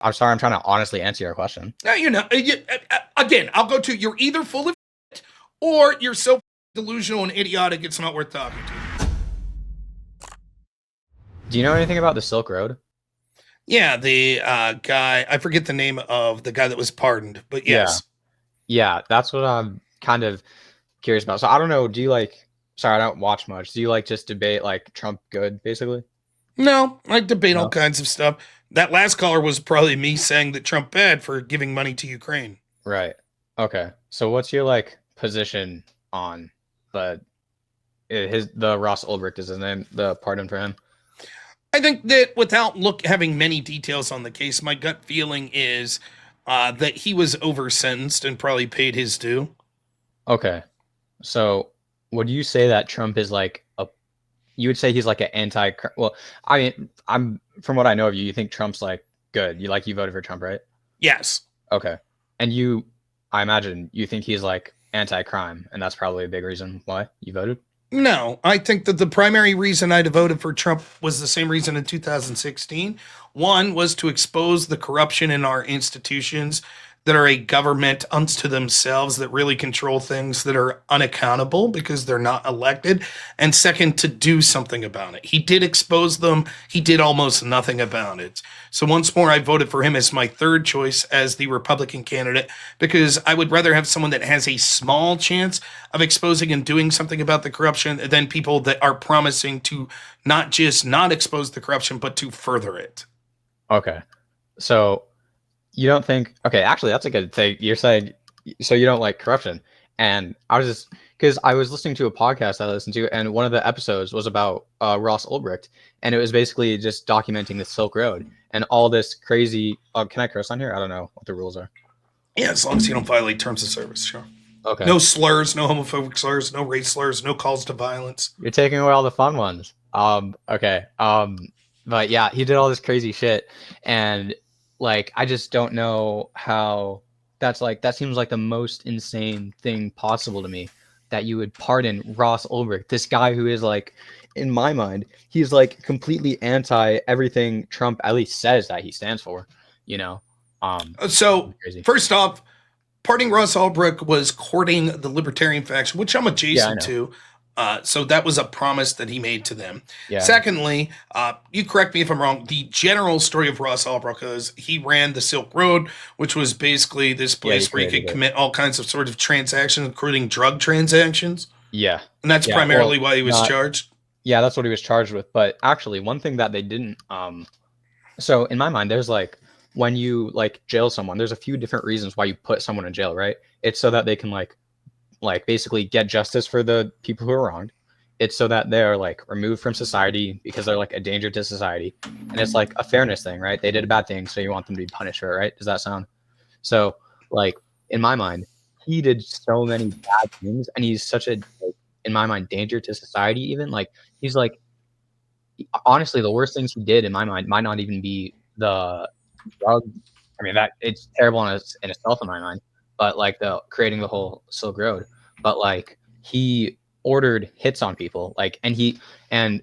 I'm sorry, I'm trying to honestly answer your question. Again, I'll go to you're either full of shit or you're so delusional and idiotic it's not worth talking to. Do you know anything about the Silk Road? Yeah, the guy, I forget the name of the guy that was pardoned, but yes. Yeah, that's what I'm kind of curious about. So I don't know, do you sorry, I don't watch much. Do you just debate Trump good, basically? No, I debate all No? kinds of stuff. That last caller was probably me saying that Trump bad for giving money to Ukraine. Right. Okay. So what's your position on the Ross Ulbricht is his name, the pardon for him? I think that without having many details on the case, my gut feeling is that he was over sentenced and probably paid his due. Okay. So would you say that Trump is you would say he's an anti, well, I mean, I'm from what I know of you, you think Trump's good. You voted for Trump, right? Yes. Okay. And I imagine you think he's anti-crime, and that's probably a big reason why you voted? No, I think that the primary reason I voted for Trump was the same reason in 2016. One was to expose the corruption in our institutions that are a government unto themselves that really control things that are unaccountable because they're not elected. And second, to do something about it. He did expose them. He did almost nothing about it. So once more, I voted for him as my third choice as the Republican candidate because I would rather have someone that has a small chance of exposing and doing something about the corruption than people that are promising to not just not expose the corruption, but to further it. Okay. So you don't think, okay, actually, that's a good thing. You're saying, so you don't like corruption. And I was just, because I was listening to a podcast I listened to, and one of the episodes was about Ross Ulbricht. And it was basically just documenting the Silk Road and all this crazy, can I curse on here? I don't know what the rules are. Yeah, as long as you don't violate terms of service, sure. Okay. No slurs, no homophobic slurs, no race slurs, no calls to violence. You're taking away all the fun ones. Okay. But yeah, he did all this crazy shit. And I just don't know how that seems like the most insane thing possible to me, that you would pardon Ross Ulbricht, this guy who is in my mind, he's completely anti everything Trump at least says that he stands for, you know? So first off, pardoning Ross Ulbricht was courting the libertarian faction, which I'm adjacent to. So that was a promise that he made to them. Yeah. Secondly, you correct me if I'm wrong, the general story of Ross Ulbricht is he ran the Silk Road, which was basically this place where you could commit all kinds of sort of transactions, including drug transactions. Yeah. And that's primarily why he was charged. Yeah, that's what he was charged with. But actually, one thing that they didn't, so in my mind, there's when you jail someone, there's a few different reasons why you put someone in jail, right? It's so that they can basically get justice for the people who are wronged. It's so that they're removed from society because they're a danger to society. And it's a fairness thing, right? They did a bad thing, so you want them to be punished for it, right? Does that sound? So in my mind, he did so many bad things, and he's such a, in my mind, danger to society even. He's honestly, the worst things he did in my mind might not even be the drug. I mean, that it's terrible in itself in my mind, but the creating the whole Silk Road. But he ordered hits on people, and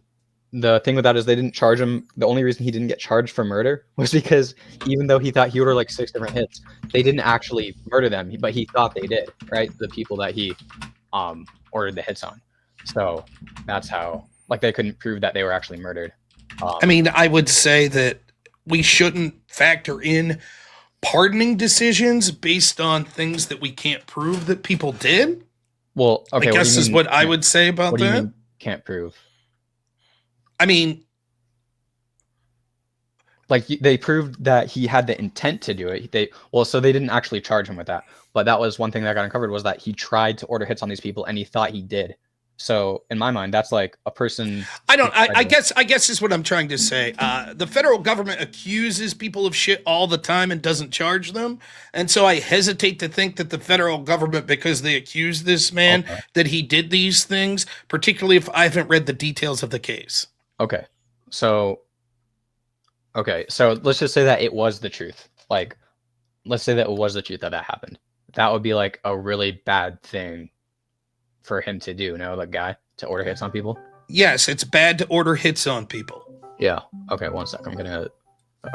the thing with that is they didn't charge him. The only reason he didn't get charged for murder was because even though he thought he ordered 6 different hits, they didn't actually murder them, but he thought they did, right? The people that he ordered the hits on. So that's how they couldn't prove that they were actually murdered. I mean, I would say that we shouldn't factor in pardoning decisions based on things that we can't prove that people did. Well, okay, I guess is what I would say about what that. Do you mean can't prove? I mean, they proved that he had the intent to do it. So they didn't actually charge him with that. But that was one thing that got uncovered, was that he tried to order hits on these people and he thought he did. So in my mind, that's a person. I guess is what I'm trying to say. The federal government accuses people of shit all the time and doesn't charge them. And so I hesitate to think that the federal government, because they accuse this man, that he did these things, particularly if I haven't read the details of the case. Okay. So let's just say that it was the truth. Let's say that it was the truth that happened. That would be a really bad thing for him to do, the guy to order hits on people. Yes, it's bad to order hits on people. Yeah. Okay, one sec. I'm gonna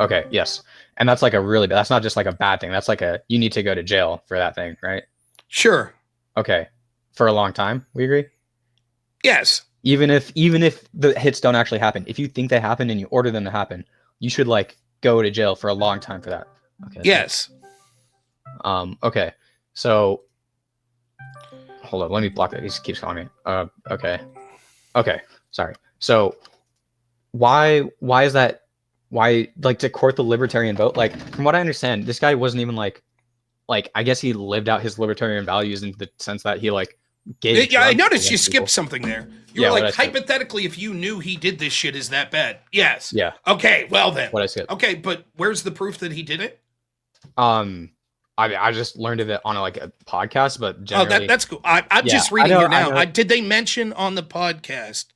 Okay, yes. And that's like a really bad, that's not just like a bad thing. That's like you need to go to jail for that thing, right? Sure. Okay. For a long time, we agree? Yes. Even if the hits don't actually happen, if you think they happen and you order them to happen, you should like go to jail for a long time for that. Okay. Yes. Okay. So hold on, let me block that. He keeps calling me. Okay. Okay. Sorry. So why is that? Why, like, to court the libertarian vote? Like, from what I understand, this guy wasn't even like I guess he lived out his libertarian values in the sense that he like gave. Yeah, I noticed you people. skipped something there. You were like, hypothetically, if you knew he did this shit, is that bad? Yes. Yeah. Okay. Well then. What I skipped. Okay, but where's the proof that he did it? I just learned of it on a podcast, but generally, that's cool. I'm just reading here now. Did they mention on the podcast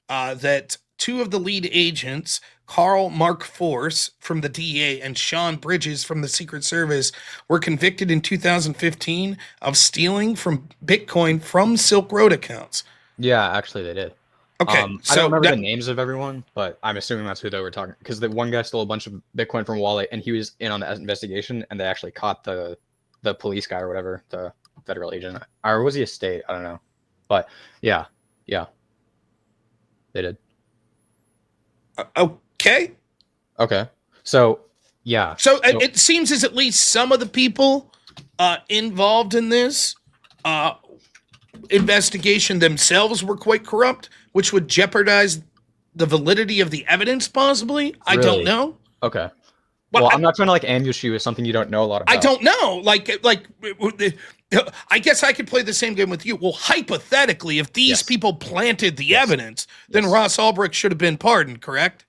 that two of the lead agents, Carl Mark Force from the DEA and Sean Bridges from the Secret Service, were convicted in 2015 of stealing from Bitcoin from Silk Road accounts? Yeah, actually they did. Okay, I don't remember the names of everyone, but I'm assuming that's who they were talking, because the one guy stole a bunch of Bitcoin from a wallet, and he was in on the investigation, and they actually caught the police guy or whatever, the federal agent, or was he a state? I don't know, but yeah, they did. Okay. So yeah. So it seems as at least some of the people involved in this investigation themselves were quite corrupt, which would jeopardize the validity of the evidence, possibly. I don't know. Okay. Well, I'm not trying to like ambush you with something you don't know a lot about. I don't know. Like, I guess I could play the same game with you. Well, hypothetically, if these people planted the evidence, then Ross Ulbricht should have been pardoned, correct?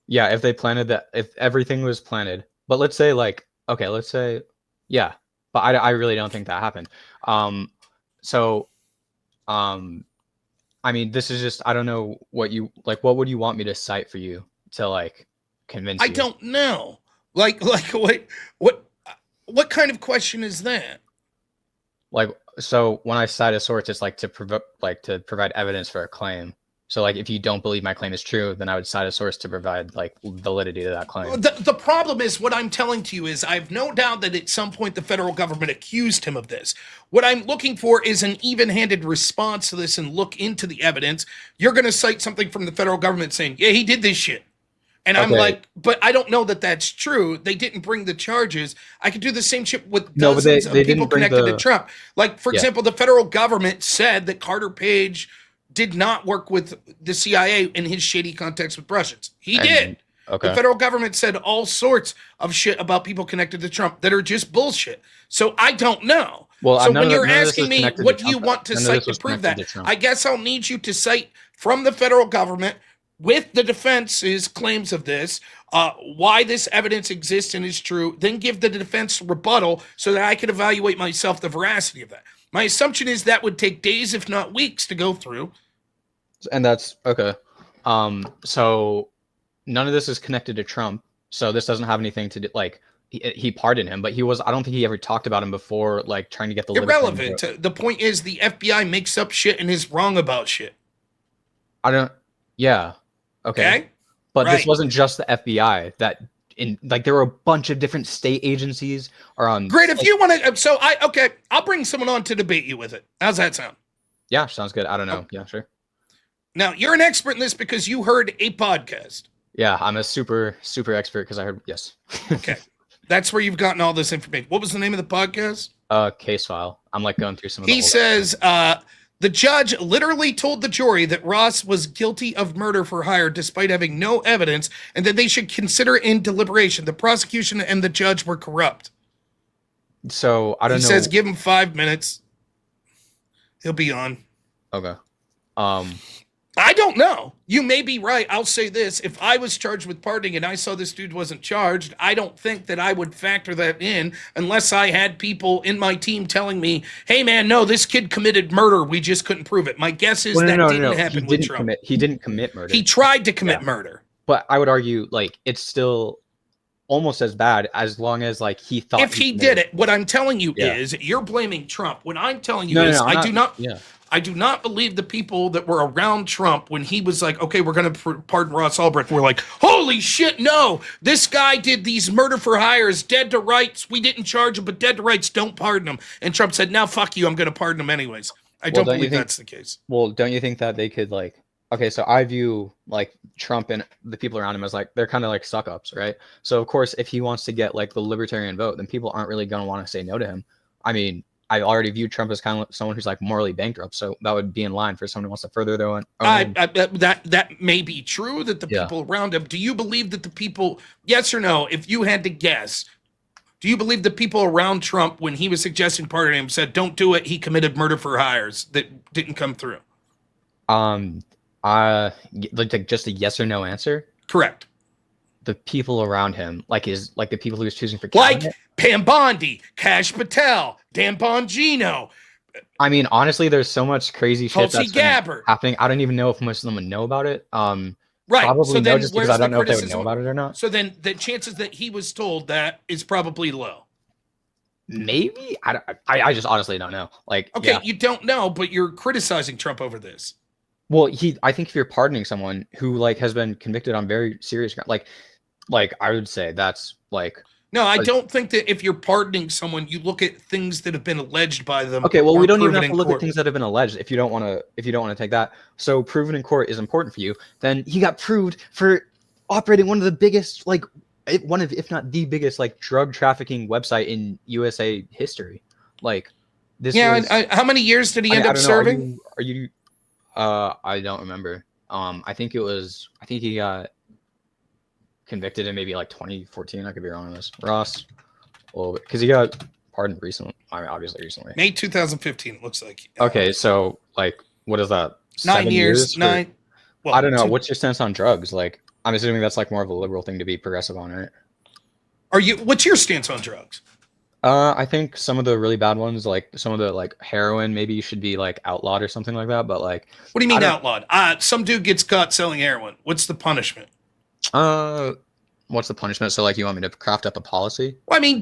Yeah, if they planted that, if everything was planted. But let's say yeah. But I really don't think that happened. I mean, this is just, I don't know what you like. What would you want me to cite for you to like convince you? I don't know. Like what kind of question is that? Like, so when I cite a source, it's like to provide evidence for a claim. So like, if you don't believe my claim is true, then I would cite a source to provide like validity to that claim. The problem is, what I'm telling to you is, I have no doubt that at some point the federal government accused him of this. What I'm looking for is an even-handed response to this and look into the evidence. You're going to cite something from the federal government saying, yeah, he did this shit. And I'm like, but I don't know that that's true. They didn't bring the charges. I could do the same shit with dozens of people connected to Trump. Like, for example, the federal government said that Carter Page did not work with the CIA in his shady contacts with Russians. He did. Okay. The federal government said all sorts of shit about people connected to Trump that are just bullshit. So I don't know. Well, so when you're asking me what do you want to cite to prove that, I guess I'll need you to cite from the federal government, with the defense's claims of this, why this evidence exists and is true, then give the defense rebuttal so that I can evaluate myself the veracity of that. My assumption is that would take days, if not weeks, to go through. And that's okay. So none of this is connected to Trump. So this doesn't have anything to do, like, he pardoned him, but I don't think he ever talked about him before, like trying to get the irrelevant. The point is, the FBI makes up shit and is wrong about shit. Yeah. Okay. But this wasn't just the FBI. There were a bunch of different state agencies or Great. If you want to, I'll bring someone on to debate you with it. How's that sound? Yeah, sounds good. I don't know. Yeah, sure. Now, you're an expert in this because you heard a podcast. Yeah, I'm a super expert because I heard, yes. Okay. That's where you've gotten all this information. What was the name of the podcast? Case file. I'm like going through some of the He says, the judge literally told the jury that Ross was guilty of murder for hire despite having no evidence, and that they should consider it in deliberation. The prosecution and the judge were corrupt. So I don't know. He says, give him 5 minutes. He'll be on. Okay. I don't know. You may be right. I'll say this. If I was charged with pardoning and I saw this dude wasn't charged, I don't think that I would factor that in unless I had people in my team telling me, hey, man, no, this kid committed murder. We just couldn't prove it. My guess is didn't happen with Trump. He didn't commit murder. He tried to commit murder. But I would argue, like, it's still almost as bad as long as, like, he thought. If he did it, what I'm telling you is you're blaming Trump. What I'm telling you is I do not. Yeah. I do not believe the people that were around Trump when he was like, okay, we're going to pardon Ross Ulbricht. We're like, holy shit, no. This guy did these murder for hires, dead to rights. We didn't charge him, but dead to rights, don't pardon him. And Trump said, now fuck you, I'm going to pardon him anyways. I don't believe that's the case. Well, don't you think that they could like, okay, so I view like Trump and the people around him as like, they're kind of like suck ups, right? So of course, if he wants to get like the libertarian vote, then people aren't really going to want to say no to him. I mean, I already view Trump as kind of someone who's like morally bankrupt, so that would be in line for someone who wants to further their own. That may be true that the people around him. Do you believe that the people? Yes or no? If you had to guess, do you believe the people around Trump when he was suggesting pardoning him said, "Don't do it"? He committed murder for hires that didn't come through. Like just a yes or no answer. Correct. The people around him, like the people he was choosing for cabinet? Like Pam Bondi, Kash Patel, Dan Bongino. I mean, honestly, there's so much crazy shit that's happening. I don't even know if most of them would know about it. Right. Probably so no, just because I don't know if they would know about it or not. So then the chances that he was told that is probably low. Maybe. I just honestly don't know. Like, okay, you don't know, but you're criticizing Trump over this. Well, I think if you're pardoning someone who like has been convicted on very serious ground, like I would say that's like. No, I don't think that if you're pardoning someone, you look at things that have been alleged by them. Okay, well, we don't even have to look at things that have been alleged if you don't want to take that. So proven in court is important for you. Then he got proved for operating one of the biggest, like one of, if not the biggest, like drug trafficking website in USA history. Like this. Yeah, how many years did he end up serving? Are you? I don't remember. I think he got convicted in maybe like 2014. I could be wrong on this. Ross, well, because he got pardoned recently. I mean, obviously recently. May 2015. It looks like. Okay, so like, what is that? 9 years. 9. Well, I don't know. What's your stance on drugs? Like, I'm assuming that's like more of a liberal thing to be progressive on, right? What's your stance on drugs? I think some of the really bad ones, like some of the like heroin, maybe should be like outlawed or something like that. But like, what do you mean outlawed? Some dude gets caught selling heroin. What's the punishment? What's the punishment? So like, you want me to craft up a policy? Well, I mean,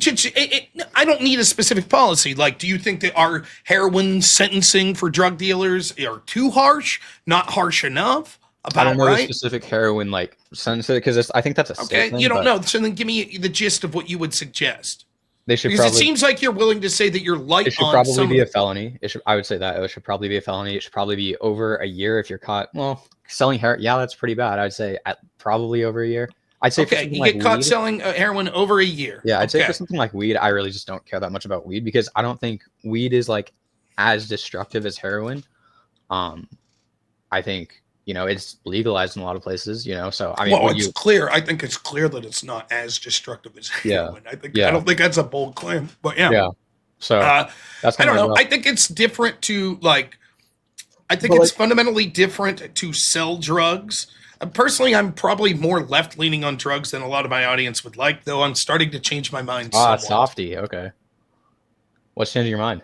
I don't need a specific policy. Like, do you think that our heroin sentencing for drug dealers are too harsh? Not harsh enough? I don't know the specific heroin like sentence because I think that's a okay. Thing, you don't know. So then give me the gist of what you would suggest. They should because it seems like you're willing to say that you're light. It should probably be a felony. I would say that it should probably be a felony. It should probably be over a year if you're caught. Well, selling heroin, yeah, that's pretty bad. I'd say probably over a year. I'd say okay, you get caught selling heroin over a year. Yeah, I'd say for something like weed, I really just don't care that much about weed because I don't think weed is like as destructive as heroin. I think it's legalized in a lot of places. So I mean, well, it's clear. I think it's clear that it's not as destructive as heroin. I don't think that's a bold claim, but yeah. Yeah. So that's I don't know. I think it's different to like. I think it's fundamentally different to sell drugs. Personally, I'm probably more left-leaning on drugs than a lot of my audience would like, though I'm starting to change my mind. Softy. Okay. What's changing your mind?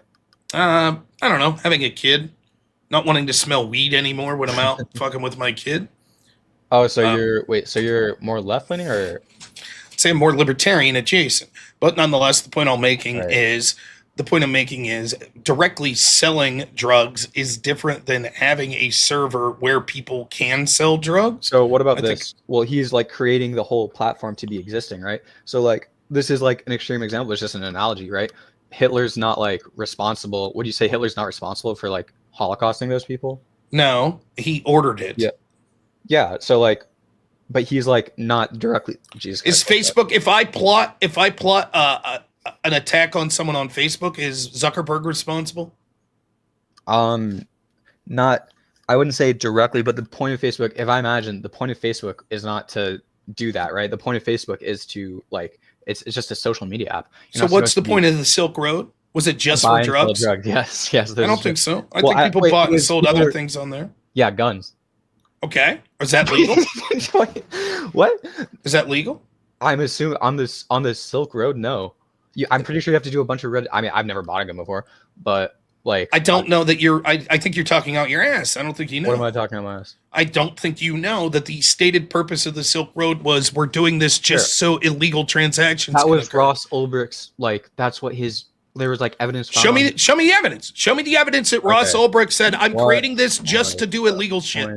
I don't know. Having a kid, not wanting to smell weed anymore when I'm out fucking with my kid. Oh, so you're more left-leaning or? I'd say I'm more libertarian adjacent, but nonetheless, the point I'm making is directly selling drugs is different than having a server where people can sell drugs. So what about this? Well, he's like creating the whole platform to be existing, right? So like this is like an extreme example. It's just an analogy, right? Hitler's not like responsible. Would you say Hitler's not responsible for like holocausting those people? No, he ordered it. Yeah. Yeah. So like, but he's like not directly. Jesus. Is Facebook? If I plot an attack on someone on Facebook, is Zuckerberg responsible? Not. I wouldn't say directly, but the point of Facebook, if I imagine, the point of Facebook is not to do that, right? The point of Facebook is to like, it's just a social media app. So what's the point of the Silk Road? Was it just for drugs? Yes. I don't think so. I think people bought and sold other things on there. Yeah, guns. Okay. Is that legal? What? Is that legal? I'm assuming on this Silk Road, no. I'm pretty sure you have to do a bunch of red. I mean, I've never bought a gun before, but like, I don't know that you're. I think you're talking out your ass. I don't think you know. What am I talking out my ass? I don't think you know that the stated purpose of the Silk Road was we're doing this just so illegal transactions. That was Ross Ulbricht's. Like, that's what his there was like evidence. Show me the evidence. Show me the evidence that Ross Ulbricht said, I'm creating this just to do illegal shit.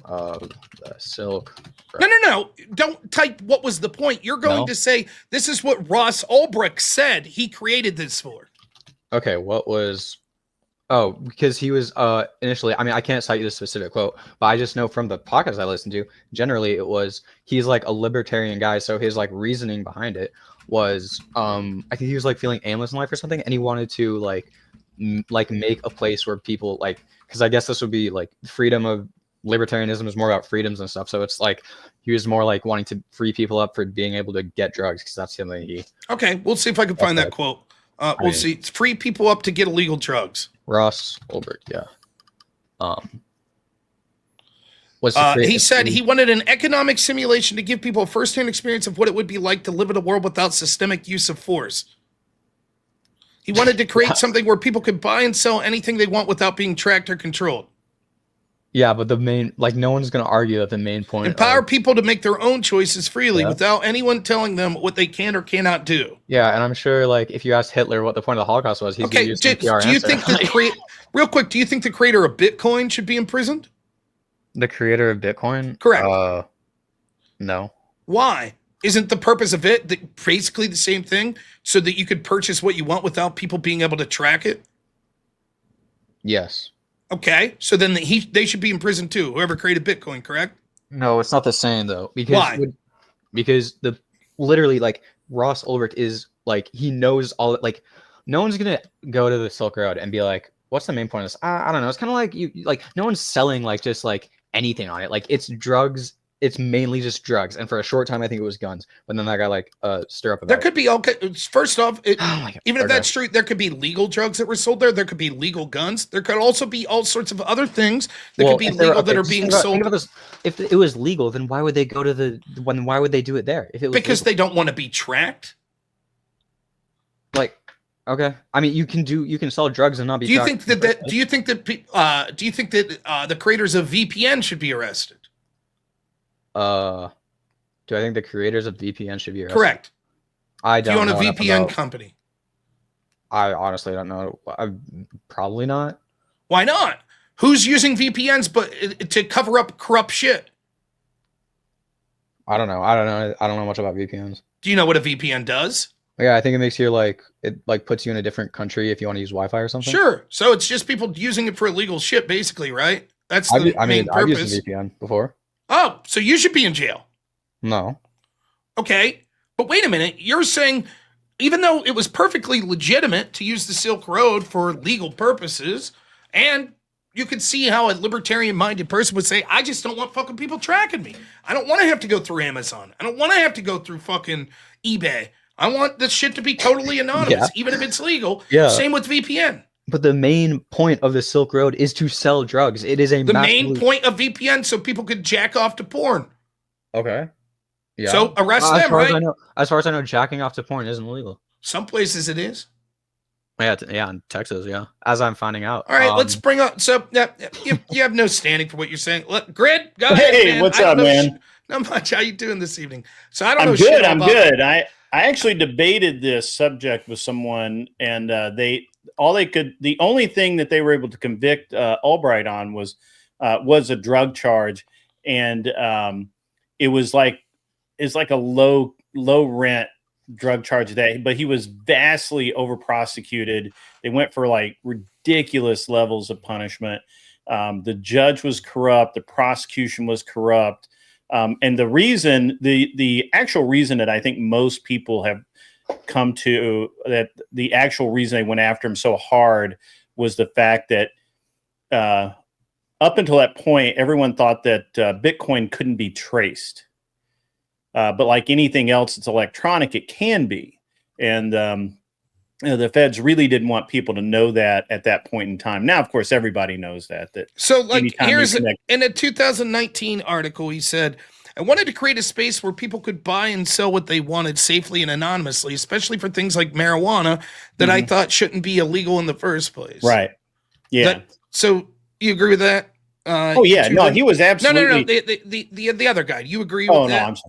Of the silk. No. Don't type what was the point. You're going to say, this is what Ross Ulbricht said he created this for. Okay, what was... Oh, because he was initially, I mean, I can't cite you the specific quote, but I just know from the podcasts I listened to, generally it was, he's like a libertarian guy, so his like reasoning behind it was, I think he was like feeling aimless in life or something, and he wanted to like make a place where people like, because I guess this would be like freedom of libertarianism is more about freedoms and stuff, so it's like he was more like wanting to free people up for being able to get drugs, because that's something he... Okay, we'll see if I can find that quote. We'll see. It's free people up to get illegal drugs. Ross Ulbricht, yeah. He said he wanted an economic simulation to give people a first-hand experience of what it would be like to live in a world without systemic use of force. He wanted to create something where people could buy and sell anything they want without being tracked or controlled. Yeah, but the main, like, no one's going to argue that the main point... Empower people to make their own choices freely without anyone telling them what they can or cannot do. Yeah, and I'm sure, like, if you asked Hitler what the point of the Holocaust was, he's going to use some PR answer. Do you think real quick, do you think the creator of Bitcoin should be imprisoned? The creator of Bitcoin? Correct. No. Why? Isn't the purpose of it basically the same thing, so that you could purchase what you want without people being able to track it? Yes. Okay, so then they should be in prison too. Whoever created Bitcoin, correct? No, it's not the same though. Because why? Because literally like Ross Ulbricht is like, he knows all, like no one's gonna go to the Silk Road and be like, what's the main point of this? I don't know. It's kind of like no one's selling like just like anything on it. Like it's drugs. It's mainly just drugs, and for a short time, I think it was guns. But then that guy like stir up. There could be first off, even if that's true, there could be legal drugs that were sold there. There could be legal guns. There could also be all sorts of other things that could be legal that are being sold. If it was legal, then why would they go to why would they do it there? If it was because legal? They don't want to be tracked. Like, okay, I mean, you can sell drugs and not be. Do you think that? Do you think that the creators of VPN should be arrested? Do I think the creators of VPN should be arrested? Correct. I don't. Do you own a VPN company? I honestly don't know. Probably not. Why not? Who's using VPNs but to cover up corrupt shit? I don't know. I don't know much about VPNs. Do you know what a VPN does? Yeah, I think it makes you it puts you in a different country if you want to use Wi-Fi or something. Sure. So it's just people using it for illegal shit, basically, right? That's the main purpose. I've used a VPN before. Oh, so you should be in jail. No. Okay, but wait a minute. You're saying even though it was perfectly legitimate to use the Silk Road for legal purposes, and you could see how a libertarian-minded person would say, I just don't want fucking people tracking me. I don't want to have to go through Amazon. I don't want to have to go through fucking eBay. I want this shit to be totally anonymous, even if it's legal. Yeah. Same with VPN. But the main point of the Silk Road is to sell drugs. It is the main point of VPN, so people could jack off to porn. Okay. Yeah. So arrest them, right? As far as I know, jacking off to porn isn't illegal. Some places it is. Yeah, in Texas, yeah. As I'm finding out. All right, let's bring up. So you have no standing for what you're saying. Grid, go ahead. Hey, what's up, man? Not much. How you doing this evening? So I don't know. I'm good. I actually debated this subject with someone, and the only thing that they were able to convict Ulbricht on was a drug charge, and it was like a low rent drug charge but he was vastly over prosecuted. They went for like ridiculous levels of punishment. The judge was corrupt, the prosecution was corrupt, and the actual reason that I think most people have come to that the actual reason they went after him so hard was the fact that up until that point, everyone thought that Bitcoin couldn't be traced. But like anything else that's electronic, it can be. And the feds really didn't want people to know that at that point in time. Now, of course, everybody knows that. So like in a 2019 article, he said, I wanted to create a space where people could buy and sell what they wanted safely and anonymously, especially for things like marijuana that I thought shouldn't be illegal in the first place. Right. Yeah. So you agree with that? No, he was absolutely. No. The other guy. You agree with that?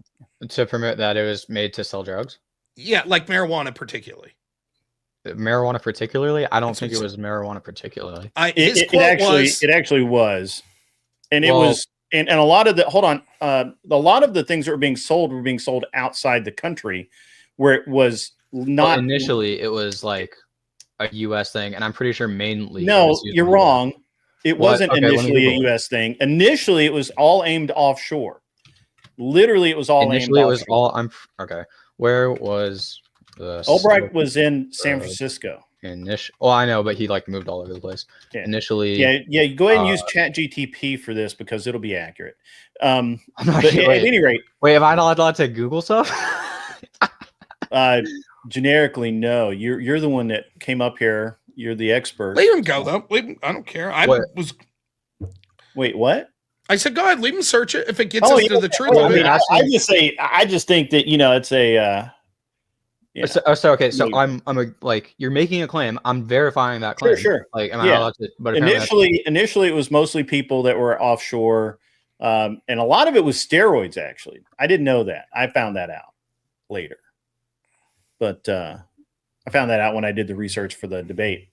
No, to permit that it was made to sell drugs? Yeah, like marijuana particularly. marijuana particularly. I don't think it was marijuana particularly. It actually was, and it was, and a lot of the a lot of the things that were being sold outside the country, where it was not. Well, initially, it was like a U.S. thing, and I'm pretty sure mainly. No, you're wrong. It wasn't initially a U.S. thing. Initially, it was all aimed offshore. Literally, it was all initially. Aimed it was offshore. all. Okay, where was the Ulbricht was in San Francisco. Well, I know, but he like moved all over the place. Yeah. Initially, yeah. Go ahead and use ChatGTP for this because it'll be accurate. But at any rate, am I not allowed to Google stuff? Generically, no. You're the one that came up here. You're the expert. Leave him go though. I don't care. Wait, what? I said, go ahead, leave him search it if it gets us to the truth of it. I just think that it's a. So I'm like you're making a claim. I'm verifying that claim. Sure. Like, am I allowed to? But initially, it was mostly people that were offshore, and a lot of it was steroids. Actually, I didn't know that. I found that out later, but I found that out when I did the research for the debate.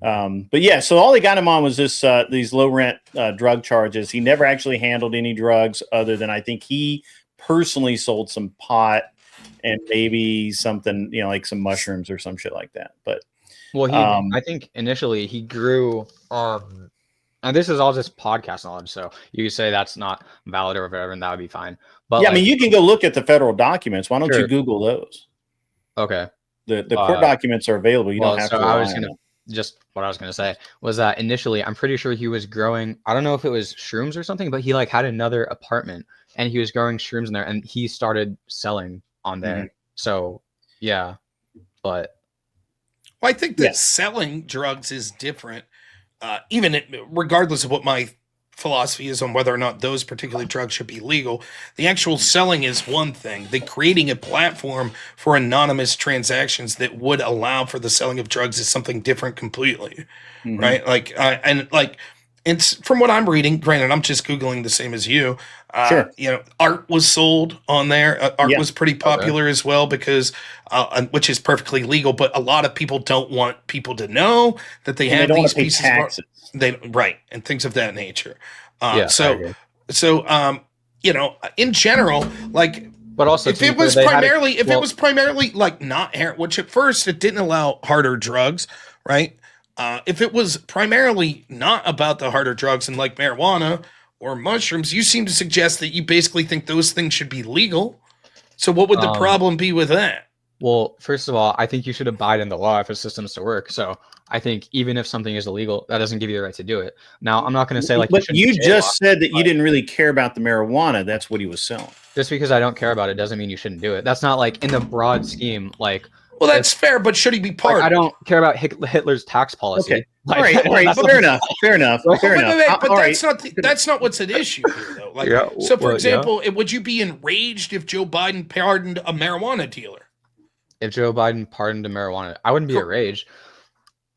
But yeah, so all they got him on was these low rent drug charges. He never actually handled any drugs other than I think he personally sold some pot and maybe something, like some mushrooms or some shit like that. But I think initially he grew and this is all just podcast knowledge, so you could say that's not valid or whatever, and that would be fine. But yeah, I mean, you can go look at the federal documents. Why don't you Google those? Okay. The court documents are available. You don't have to. Just what I was going to say was that initially, I'm pretty sure he was growing. I don't know if it was shrooms or something, but he like had another apartment and he was growing shrooms in there, and he started selling on there. Mm-hmm. So yeah, but I think that selling drugs is different, regardless of what my philosophy is on whether or not those particular drugs should be legal. The actual selling is one thing. The creating a platform for anonymous transactions that would allow for the selling of drugs is something different completely, right? And from what I'm reading, granted, I'm just Googling the same as you. Art was sold on there. Art was pretty popular as well because, which is perfectly legal, but a lot of people don't want people to know that they have these pieces of art. And things of that nature. In general, but also if it was primarily like not heroin, which at first it didn't allow harder drugs, right? If it was primarily not about the harder drugs and like marijuana or mushrooms, you seem to suggest that you basically think those things should be legal. So what would the problem be with that? Well, first of all, I think you should abide in the law if a system's to work. So I think even if something is illegal, that doesn't give you the right to do it. Now, I'm not going to say like. But you just said that you didn't really care about the marijuana. That's what he was selling. Just because I don't care about it doesn't mean you shouldn't do it. That's not like in the broad scheme. Like, well, that's fair, but should he be part? I don't care about Hitler's tax policy. Okay. All right. Fair enough. But that's not what's at issue here, though. For example, would you be enraged if Joe Biden pardoned a marijuana dealer? If Joe Biden pardoned a marijuana, I wouldn't be enraged.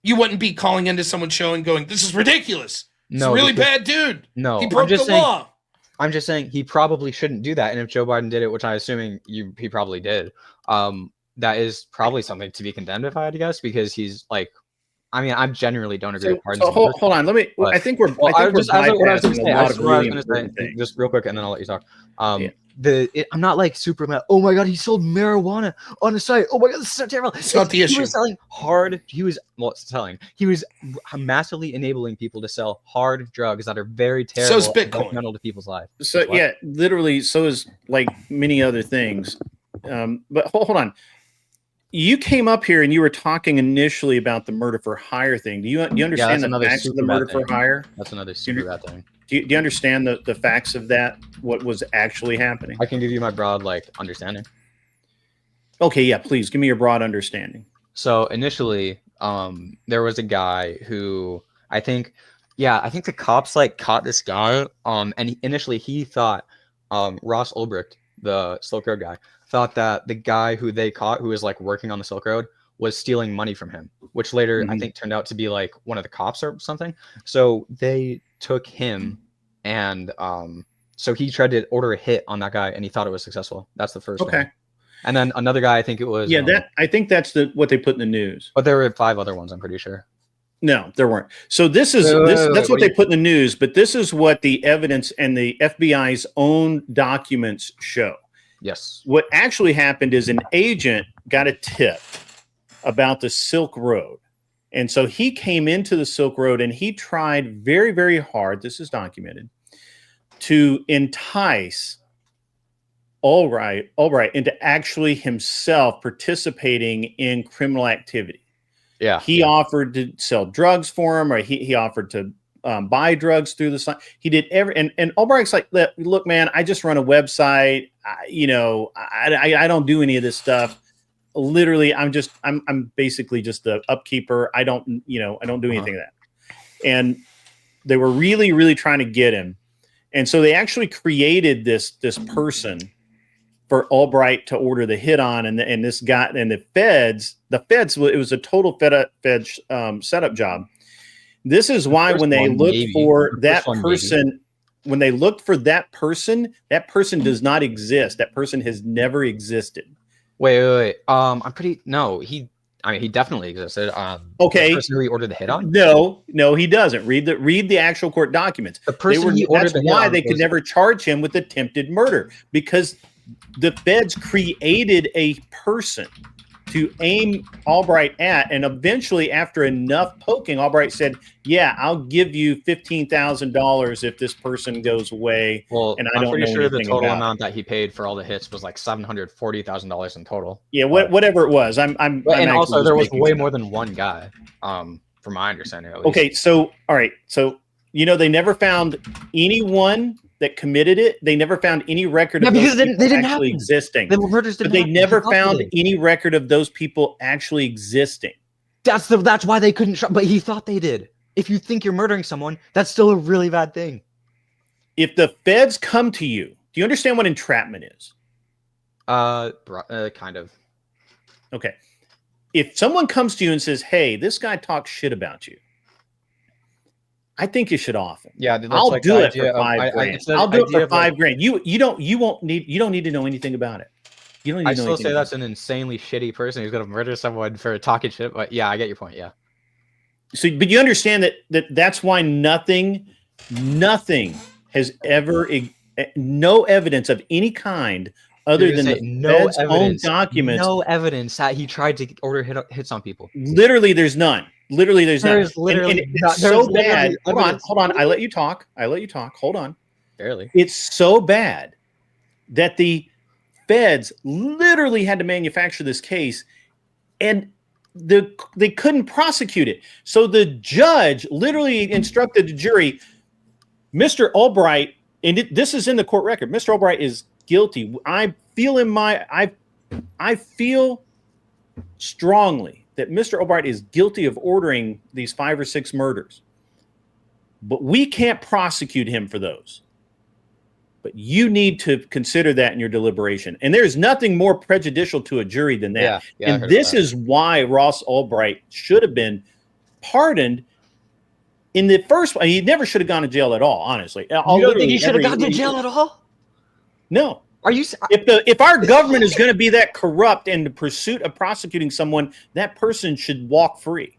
You wouldn't be calling into someone's show and going, "This is ridiculous. He's a really bad dude. No, he broke the law." I'm just saying he probably shouldn't do that. And if Joe Biden did it, which I'm assuming he probably did, that is probably something to be condemned, if I had to guess, because he's like, I mean, I generally don't agree with pardons. Hold on, I think we're bypassing a lot of really important things. Just real quick, and then I'll let you talk. I'm not like super mad. Oh my god, he sold marijuana on the site. Oh my god, this is so terrible. It's not the issue. He was selling hard. He was massively enabling people to sell hard drugs that are very terrible. So is Bitcoin. Detrimental to people's lives. So literally, so is like many other things. But hold on. You came up here and you were talking initially about the murder for hire thing. Do you understand the facts of the murder for hire? That's another super bad thing. Do you understand the facts of that? What was actually happening? I can give you my broad understanding. Okay, yeah, please give me your broad understanding. So initially, there was a guy who I think the cops caught this guy. And initially he thought Ross Ulbricht, the Silk Road guy, thought that the guy who they caught, who was working on the Silk Road, was stealing money from him, which later I think turned out to be one of the cops or something. So they took him, and so he tried to order a hit on that guy, and he thought it was successful. That's the first one. And then another guy, I think it was. Yeah, I think that's what they put in the news. But there were 5 other ones, I'm pretty sure. No, there weren't. So that's what they put in the news, but this is what the evidence and the FBI's own documents show. Yes. What actually happened is an agent got a tip about the Silk Road. And so he came into the Silk Road and he tried very, very hard, this is documented, to entice Ulbricht into actually himself participating in criminal activity. Yeah. He offered to sell drugs for him, or he offered to buy drugs through the site. He did and Ulbricht's like, look, man, I just run a website. I don't do any of this stuff. Literally, I'm basically just the upkeeper. I don't do anything of that. And they were really, really trying to get him. And so they actually created this person for Ulbricht to order the hit on, and this guy and the feds, it was a total feds setup job. This is why when they looked for that person, that person does not exist. That person has never existed. Wait. He definitely existed. Okay. The person who he ordered the hit on? No, he doesn't. Read the actual court documents. The person he ordered the hit on. That's why they could never charge him with attempted murder, because the feds created a person to aim Ulbricht at, and eventually, after enough poking, Ulbricht said, "Yeah, I'll give you $15,000 if this person goes away." Well, and I'm pretty sure the total amount that he paid for all the hits was like $740,000 in total. Yeah, whatever it was. And also there was way more than one guy, from my understanding. At least. Okay, so all right, so they never found anyone that committed it. They never found any record of those people actually existing. The murders didn't happen. They never found any record of those people actually existing. That's why they couldn't. But he thought they did. If you think you're murdering someone, that's still a really bad thing. If the feds come to you, do you understand what entrapment is? Kind of. Okay. If someone comes to you and says, "Hey, this guy talks shit about you," I think you should off him. Yeah, I'll do it for $5,000. I'll do it for $5,000. You don't need to know anything about it. You don't need to know. I still say that's an insanely shitty person who's gonna murder someone for talking shit. But yeah, I get your point. Yeah. So, but you understand that's why nothing has ever, no evidence of any kind other than the feds' own documents. No evidence that he tried to order hits on people. Literally, there's none. Literally, there's none. It's so bad. Hold on. I let you talk. Hold on. Barely. It's so bad that the feds literally had to manufacture this case, and they couldn't prosecute it. So the judge literally instructed the jury, Mr. Ulbricht, and this is in the court record, Mr. Ulbricht is guilty. I feel strongly that Mr. Ulbricht is guilty of ordering these 5 or 6 murders, but we can't prosecute him for those. But you need to consider that in your deliberation. And there's nothing more prejudicial to a jury than that. Yeah, and this is why Ross Ulbricht should have been pardoned in the first one. He never should have gone to jail at all, honestly. You don't think he should have gone to jail at all? No. Are you? If our government is going to be that corrupt in the pursuit of prosecuting someone, that person should walk free.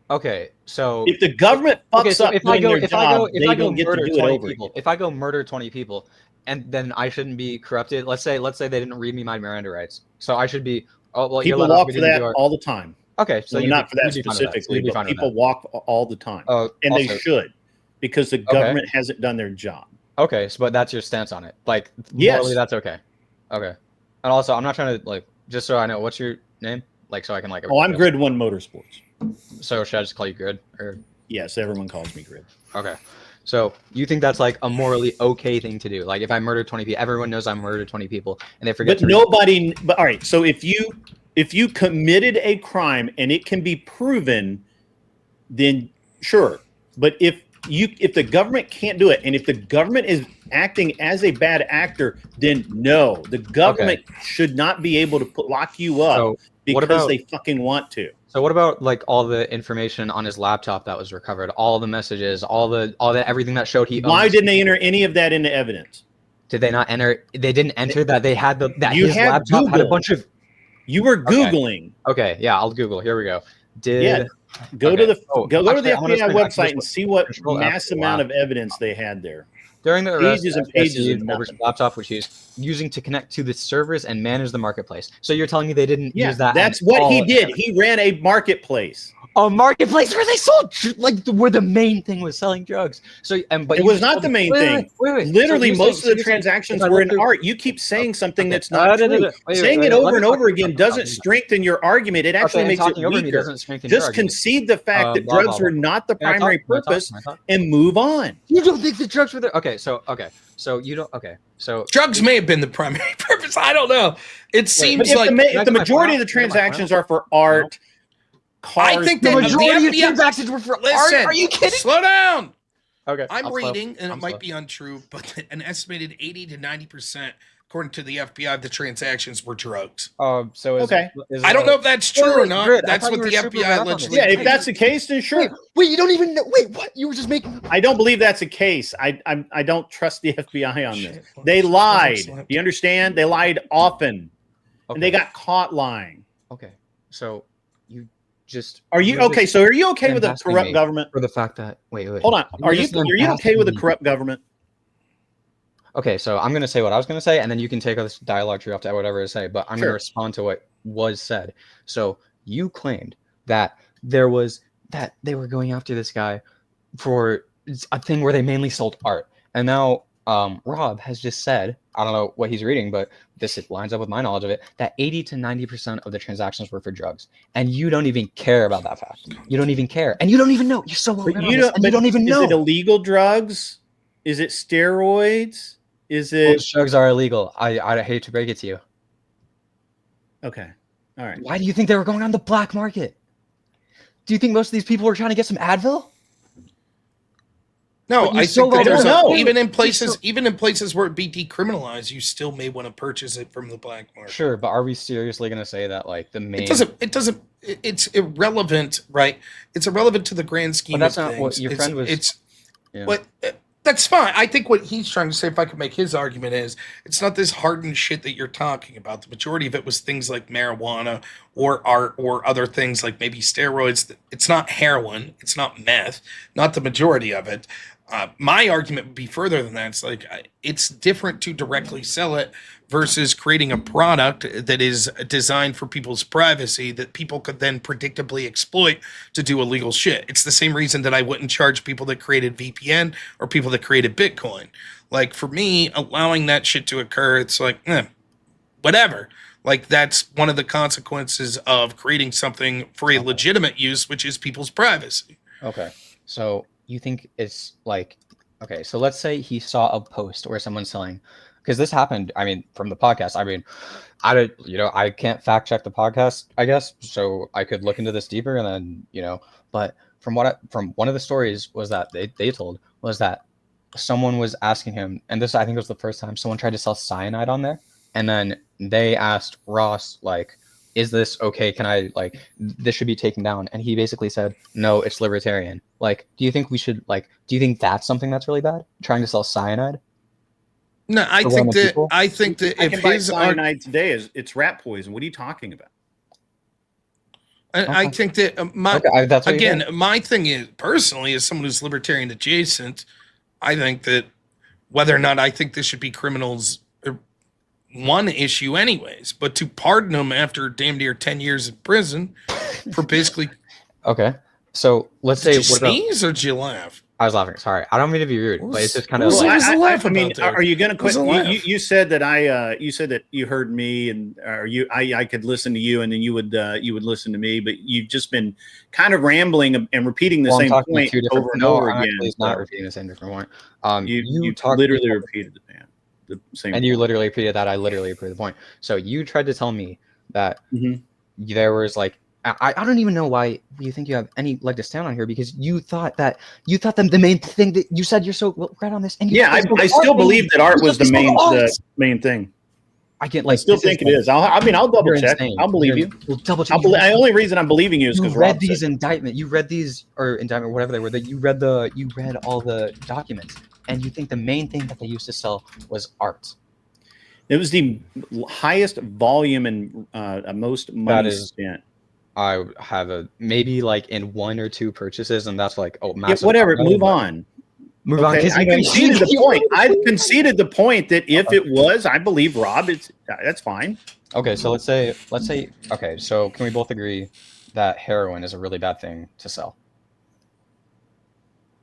Okay, so if the government fucks up doing their job, they don't get to do it over again. If I go murder 20 people, and then I shouldn't be corrupted. Let's say they didn't read me my Miranda rights, so I should be. Oh well, people walk for that all the time. Okay, so not for that specifically, but people walk all the time, and they should, because the government hasn't done their job. Okay, so but that's your stance on it. Like, morally, that's okay. Okay. And also, I'm not trying to, just so I know, what's your name? So I can, Oh, I'm GRID1 Motorsports. So should I just call you Grid? Or? Yes, everyone calls me Grid. Okay. So you think that's, a morally okay thing to do? Like, if I murder 20 people, everyone knows I murdered 20 people, and they forget But all right, so if you committed a crime and it can be proven, then sure. But if the government can't do it, and if the government is acting as a bad actor, then no, the government should not be able to lock you up because they fucking want to. So what about all the information on his laptop that was recovered, all the messages, all the everything that showed he? Why didn't they enter any of that into evidence? Did they not enter? They didn't enter that they had that You his had laptop had a Google. bunch of. You were Googling. Okay, yeah, I'll Google. Here we go. Yeah. Go Okay. to the go to the I'm gonna FBI screen website and this see what Control F mass for amount lap. of evidence they had there. During the arrest, Pages and FBI pages seized of Ulbricht's nothing. laptop, which he's using to connect to the servers and manage the marketplace. So you're telling me they didn't Yeah, use that? that's at what he all? did. He ran a marketplace. A marketplace where they sold where the main thing was selling drugs. So but It you was just not told the me- main thing. Wait. Literally, So most of the you're saying transactions if I were look in through- art. You keep saying something Okay. that's not true. Saying it over and over again doesn't strengthen your argument. It actually and makes it talking over me weaker. doesn't strengthen your Just argument. concede the fact that Blah, drugs blah, were blah. not the Can I talk? primary Can I talk? purpose, Can I talk? and move on. You don't think the drugs were there? Okay, so you don't. Okay, so Drugs may have been the primary purpose. I don't know. It But seems if like the majority of the transactions are for art, cars, I think the that majority of FBI transactions were for art. Listen, Are you kidding? slow down. Okay, I'm slow. reading, and I'm it might slow. be untrue, but an estimated 80 to 90%, according to the FBI, of the transactions were drugs. So is, Okay. is I don't know if that's true or not. Grid, I That's thought what you the were super FBI read up on allegedly. this. yeah, if that's the case, then sure. Wait, you don't even know. Wait, what? You were just making. I don't believe that's the case. I don't trust the FBI on this. Shit. They lied. Excellent. You understand? They lied often, and they Okay. got caught lying. Okay, so you just Are you you're okay? just So are you okay with a lambasting corrupt me government? for the fact that wait. Hold on. You're Are you just okay lambasting with a me. corrupt government? Okay, so I'm gonna say what I was gonna say, and then you can take this dialogue tree off to whatever to say. But I'm Sure. gonna respond to what was said. So you claimed that there was that they were going after this guy for a thing where they mainly sold art, and now Rob has just said, I don't know what he's reading, but this lines up with my knowledge of it, that 80 to 90% of the transactions were for drugs, and you don't even care about that fact. You don't even care, and you don't even know. You're so well But read you on this, don't. and But you don't even is know. it illegal drugs? Is it steroids? Is it Those drugs are illegal. I hate to break it to you. okay? All right. Why do you think they were going on the black market? Do you think most of these people were trying to get some Advil? No, But you I still think that don't there's know. even in places where it be decriminalized, you still may want to purchase it from the black market. Sure, but are we seriously going to say that like the main? It's irrelevant, right? It's irrelevant to the grand scheme that's of not things. what your friend was- Yeah. But that's fine. I think what he's trying to say, if I could make his argument, is it's not this hardened shit that you're talking about. The majority of it was things like marijuana or art or other things like maybe steroids. It's not heroin. It's not meth. Not the majority of it. My argument would be further than that. It's like it's different to directly sell it versus creating a product that is designed for people's privacy that people could then predictably exploit to do illegal shit. It's the same reason that I wouldn't charge people that created VPN or people that created Bitcoin. Like for me, allowing that shit to occur, it's like, whatever. Like that's one of the consequences of creating something for a legitimate use, which is people's privacy. Okay, so you think it's like, okay, so let's say he saw a post where someone's selling, because this happened. I mean, from the podcast. I mean, I can't fact check the podcast, I guess, so I could look into this deeper, and then but from one of the stories was that they told was that someone was asking him, and this I think was the first time someone tried to sell cyanide on there, and then they asked Ross like, is this okay? Can I this should be taken down? And he basically said, no, it's libertarian. Like, do you think we should do you think that's something that's really bad? Trying to sell cyanide? No, I For think Roman that people? I think that I if can buy his cyanide today. It's rat poison. What are you talking about? I think that That's what you again, think? my thing is personally, as someone who's libertarian adjacent, I think that whether or not I think this should be criminals, one issue, anyways. But to pardon them after damn near 10 years in prison for basically, Okay, so let's say did you what about, sneeze or did you laugh? I was laughing. Sorry, I don't mean to be rude, but it's just kind of What was like, the laugh I mean, about there? are you going to quit? What was the laugh? You said that you said that you heard me, and I could listen to you, and then you would listen to me, but you've just been kind of rambling and repeating the well, I'm same talking point two different. over and No, over I'm again. actually not So repeating the same different point. you talked literally repeated the same. and you point. literally repeated that. I literally repeated the point. So you tried to tell me that Mhm. there was I don't even know why you think you have any leg to stand on here, because you thought that the main thing that you said you're so well read on this, and you Yeah, I still believe that art was the main thing. I can't I still this think is it is. I'll double you're check. insane. I'll believe you. Well, double check. The only reason I'm believing you is You because read Rob these said. indictment. You read these or indictment, whatever they were. That you read all the documents. and you think the main thing that they used to sell was art. It was the highest volume and most money spent. I have maybe like in 1 or 2 purchases, and that's like, oh, massive. Yeah, whatever. Move on. Move on. I conceded the point. I conceded the point that if it was, I believe Rob, that's fine. Okay, so let's say, okay, so can we both agree that heroin is a really bad thing to sell?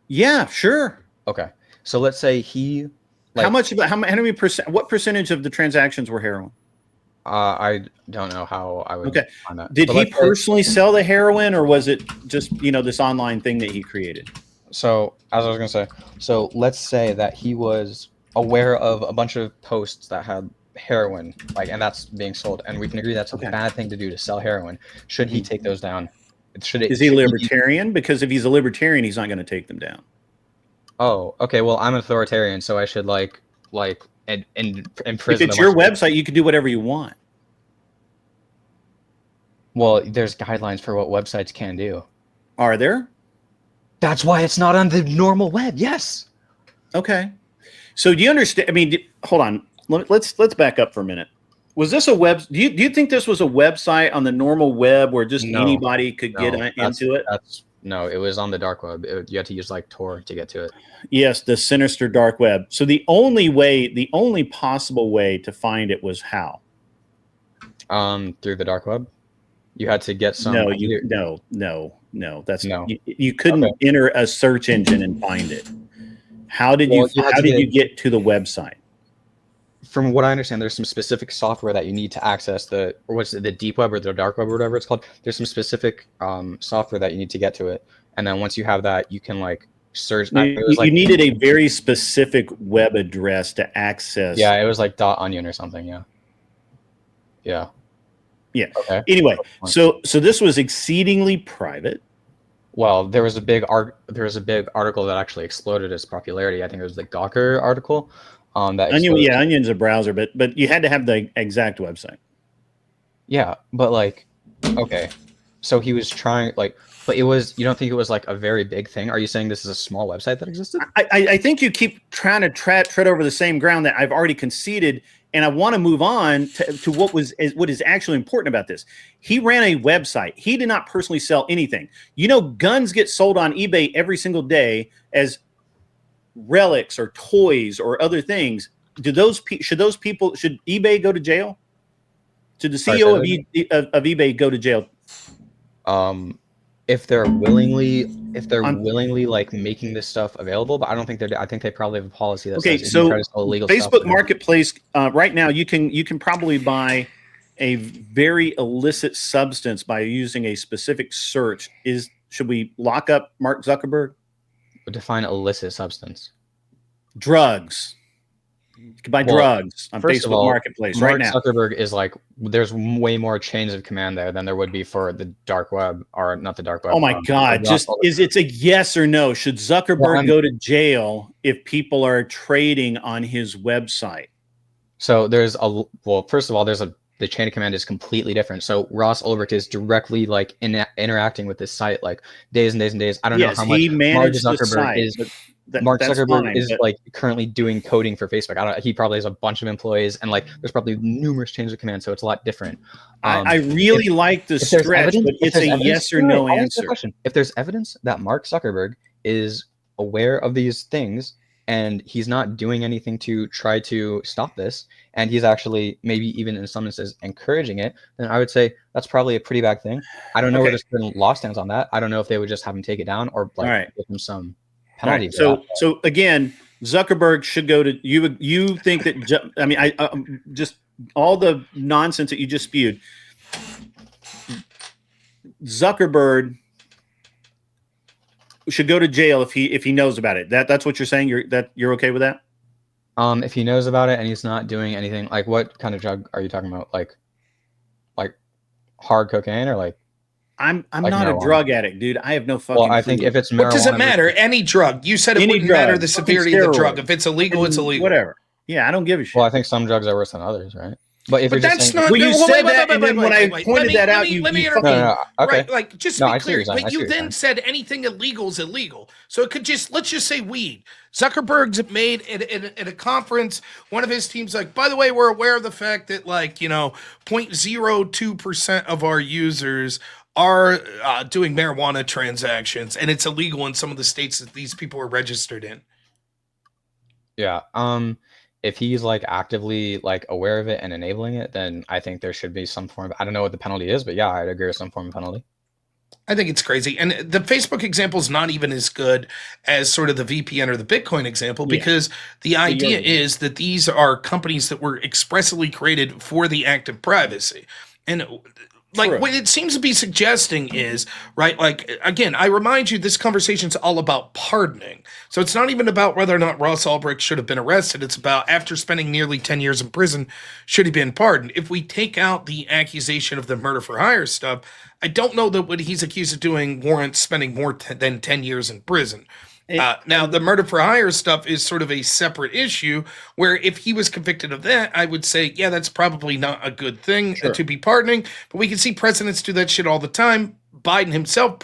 Yeah, sure. Okay, so let's say he. Like, how many percent? What percentage of the transactions were heroin? I don't know how I would find that. Did he personally sell the heroin, or was it just this online thing that he created? So as I was gonna say, so let's say that he was aware of a bunch of posts that had heroin, and that's being sold, and we can agree that's a bad thing to do, to sell heroin. Should he take those down? Is he libertarian? Because if he's a libertarian, he's not going to take them down. Oh, okay. Well, I'm an authoritarian, so I should imprison. If it's your website, you can do whatever you want. Well, there's guidelines for what websites can do. Are there? That's why it's not on the normal web. Yes. Okay. So do you understand? I mean, hold on. Let's back up for a minute. Was this a web? Do you think this was a website on the normal web where just anybody could get into it? No, it was on the dark web. You had to use Tor to get to it. Yes, the sinister dark web. So the only possible way to find it was how? Through the dark web. You had to get some. No. That's no. You couldn't enter a search engine and find it. How did you get to the website? From what I understand, there's some specific software that you need to access the deep web or the dark web or whatever it's called. There's some specific software that you need to get to it, and then once you have that, you can search. You needed a very specific web address to access. Yeah, it was .onion or something. Yeah. Okay. Anyway, so this was exceedingly private. Well, there was a big article that actually exploded its popularity. I think it was the Gawker article. Onion's a browser, but you had to have the exact website. Yeah, but okay, so he was trying but it was. You don't think it was a very big thing? Are you saying this is a small website that existed? I think you keep trying to tread over the same ground that I've already conceded, and I want to move on to what is actually important about this. He ran a website. He did not personally sell anything. Guns get sold on eBay every single day as relics or toys or other things. Should eBay go to jail? Should the CEO of eBay go to jail? If they're willingly making this stuff available, but I don't think they're. I think they probably have a policy that says so if you try to sell illegal Facebook stuff, Marketplace right now you can probably buy a very illicit substance by using a specific search. Should we lock up Mark Zuckerberg? Define illicit substance. Drugs. You can buy drugs on Facebook Marketplace right now. Mark Zuckerberg is there's way more chains of command there than there would be for the dark web, or not the dark web. Oh my God! It's a yes or no. Should Zuckerberg go to jail if people are trading on his website? So first of all, the chain of command is completely different. So Ross Ulbricht is directly interacting with this site days and days and days. I don't know how much Mark Zuckerberg is. Mark Zuckerberg is currently doing coding for Facebook. He probably has a bunch of employees, and there's probably numerous chains of command, so it's a lot different. I really like the stretch, but it's a yes or no answer. If there's evidence that Mark Zuckerberg is aware of these things and he's not doing anything to try to stop this, and he's actually maybe even in some instances encouraging it, then I would say that's probably a pretty bad thing. I don't know where the law stands on that. I don't know if they would just have him take it down or give him some penalty. Right. So again, Zuckerberg should go to you. You think that? I mean, I just all the nonsense that you just spewed. Zuckerberg should go to jail if he knows about it. That's what you're saying. You're okay with that? If he knows about it and he's not doing anything, what kind of drug are you talking about? Like hard cocaine or I'm not a drug addict, dude. I have no fucking. Well, I think if it's marijuana, what does it matter? Any drug. You said it wouldn't matter the severity of the drug. If it's illegal, it's illegal. Whatever. Yeah, I don't give a shit. Well, I think some drugs are worse than others, right? But if But you're just that's saying, not. Well, you no, wait, said wait, that, wait, and wait, then wait, when I wait. pointed that out, let me you interrupt. no, no, no, okay. Right, like just No, to I be see what you're clear. saying. I But see you what you're then saying. said anything illegal is illegal. So it could just let's just say weed. Zuckerberg's made at a conference. One of his teams like, by the way, we're aware of the fact that like 0.02% of our users are doing marijuana transactions, and it's illegal in some of the states that these people are registered in. Yeah. If he's like actively like aware of it and enabling it, then I think there should be some form of, I don't know what the penalty is, but yeah, I'd agree with some form of penalty. I think it's crazy. And the Facebook example is not even as good as sort of the VPN or the Bitcoin example, because the idea is that these are companies that were expressly created for the act of privacy. And like True. what it seems to be suggesting is, right, like again, I remind you this conversation's all about pardoning. So it's not even about whether or not Ross Ulbricht should have been arrested. It's about, after spending nearly 10 years in prison, should he been pardoned? If we take out the accusation of the murder for hire stuff, I don't know that what he's accused of doing warrants spending more than 10 years in prison. Now, the murder for hire stuff is sort of a separate issue, where if he was convicted of that, I would say, yeah, that's probably not a good thing to be pardoning. But we can see presidents do that shit all the time. Biden himself,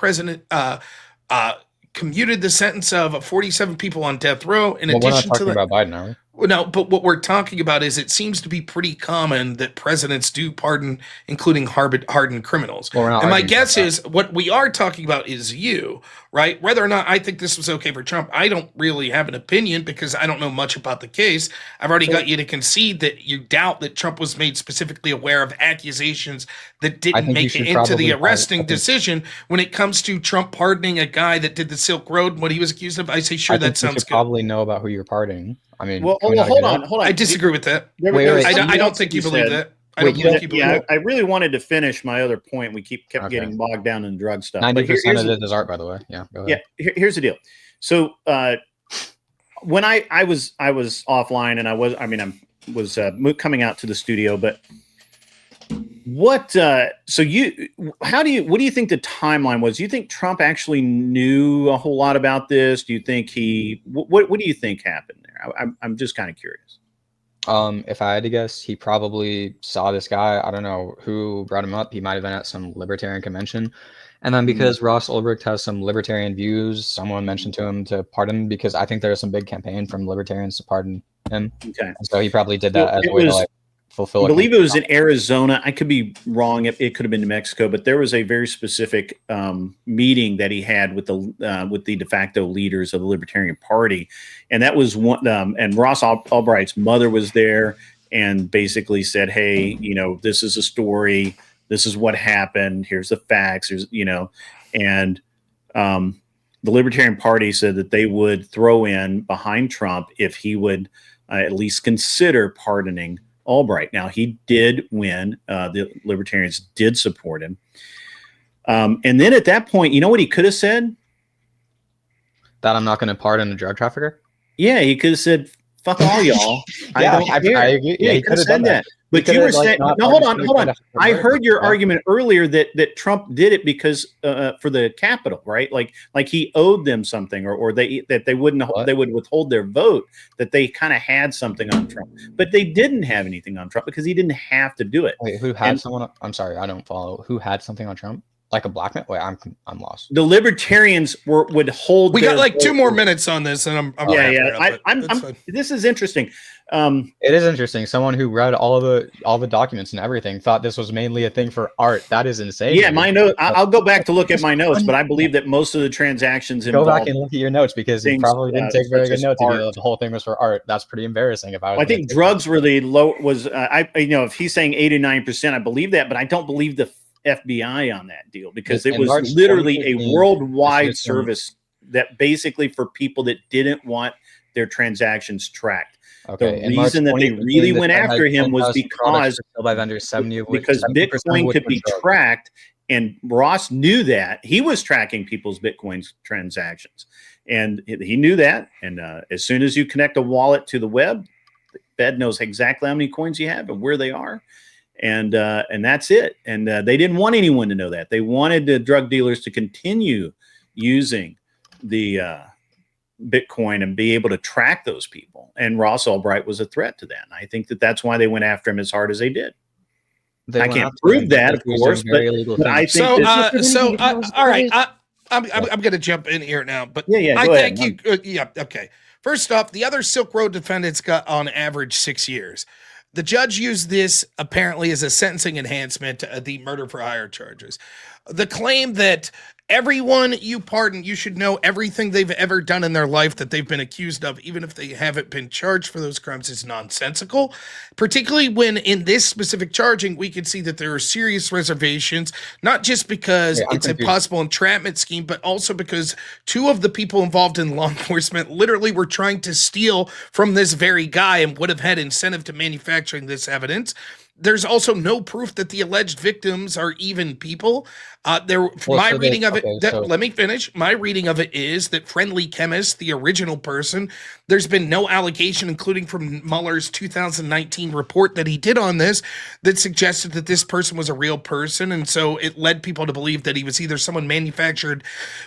commuted the sentence of 47 people on death row. In Well, we're not addition to talking about Biden, are we? well, no, but what we're talking about is it seems to be pretty common that presidents do pardon, including hardened criminals. Well, we're not And my arguing guess about is what we are talking about is you, right? Whether or not I think this was okay for Trump, I don't really have an opinion because I don't know much about the case. I've already got you to concede that you doubt that Trump was made specifically aware of accusations that didn't think you make it should into the probably arresting decision. When it comes to Trump pardoning a guy that did the Silk Road, what he was accused of, I say, sure, I think that you sounds should good. probably know about who you're pardoning. I mean, Well, can we not hold agree on, that? hold on. I disagree with that. There Wait, was wait, something I don't else think that you believe said. that. I don't think you believe Yeah, that. I really wanted to finish my other point. We kept Okay. getting bogged down in drug stuff. 90% of it is art, by the way. Yeah. Go ahead. Here's the deal. So when I was offline, and I was coming out to the studio, but what? So what do you think the timeline was? Do you think Trump actually knew a whole lot about this? Do you think what do you think happened there? I'm just kind of curious. If I had to guess, he probably saw this guy. I don't know who brought him up. He might have been at some libertarian convention. And then because Ross Ulbricht has some libertarian views, someone mentioned to him to pardon him, because I think there's some big campaign from libertarians to pardon him. Okay. And so he probably did that as a way to like fulfill. I believe it was in Arizona. I could be wrong. It could have been New Mexico, but there was a very specific meeting that he had with the de facto leaders of the Libertarian Party, and that was one. And Ross Ulbricht's mother was there, and basically said, "Hey, this is a story. This is what happened. Here's the facts. And the Libertarian Party said that they would throw in behind Trump if he would at least consider pardoning Ulbricht. Now, he did win. The Libertarians did support him. And then at that point, you know what he could have said? That I'm not going to pardon a drug trafficker? Yeah, he could have said, fuck all y'all. I agree. Yeah, he could have said that. But you were saying, no, hold on. I heard your argument earlier that Trump did it because for the Capitol, right? Like he owed them something, or they would withhold their vote, that they kind of had something on Trump, but they didn't have anything on Trump because he didn't have to do it. Wait, who had someone? I'm sorry, I don't follow. Who had something on Trump? Like a blackmail? Wait, I'm lost. The Libertarians would hold. We got like 2 more minutes on this, and I'm this is interesting. It is interesting. Someone who read all the documents and everything thought this was mainly a thing for art. That is insane. Yeah, my note. I'll go back to look at my notes, but I believe that most of the transactions go back and look at your notes, because you probably didn't take very good notes. If the whole thing was for art, that's pretty embarrassing. If I think drugs were the low. Was if he's saying 8 or 9%, I believe that, but I don't believe the FBI on that deal, because it was literally a worldwide service that basically for people that didn't want their transactions tracked. Okay. The reason that they really went after him was because Bitcoin could be tracked, and Ross knew that. He was tracking people's Bitcoin transactions, and he knew that. And as soon as you connect a wallet to the web, the Fed knows exactly how many coins you have and where they are. And that's it. And they didn't want anyone to know that. They wanted the drug dealers to continue using the Bitcoin and be able to track those people. And Ross Ulbricht was a threat to that. And I think that that's why they went after him as hard as they did. I can't prove that, of course, but I think all right. I'm going to jump in here now, but yeah, I go thank ahead. you. Okay. First off, the other Silk Road defendants got on average 6 years. The judge used this apparently as a sentencing enhancement to the murder for hire charges. The claim that everyone you pardon, you should know everything they've ever done in their life that they've been accused of, even if they haven't been charged for those crimes, is nonsensical. Particularly when in this specific charging, we can see that there are serious reservations, not just because it's a possible entrapment scheme, but also because two of the people involved in law enforcement literally were trying to steal from this very guy and would have had incentive to manufacturing this evidence. There's also no proof that the alleged victims are even people. Let me finish. My reading of it is that Friendly Chemist, the original person, there's been no allegation, including from Mueller's 2019 report that he did on this, that suggested that this person was a real person. And so it led people to believe that he was either someone manufactured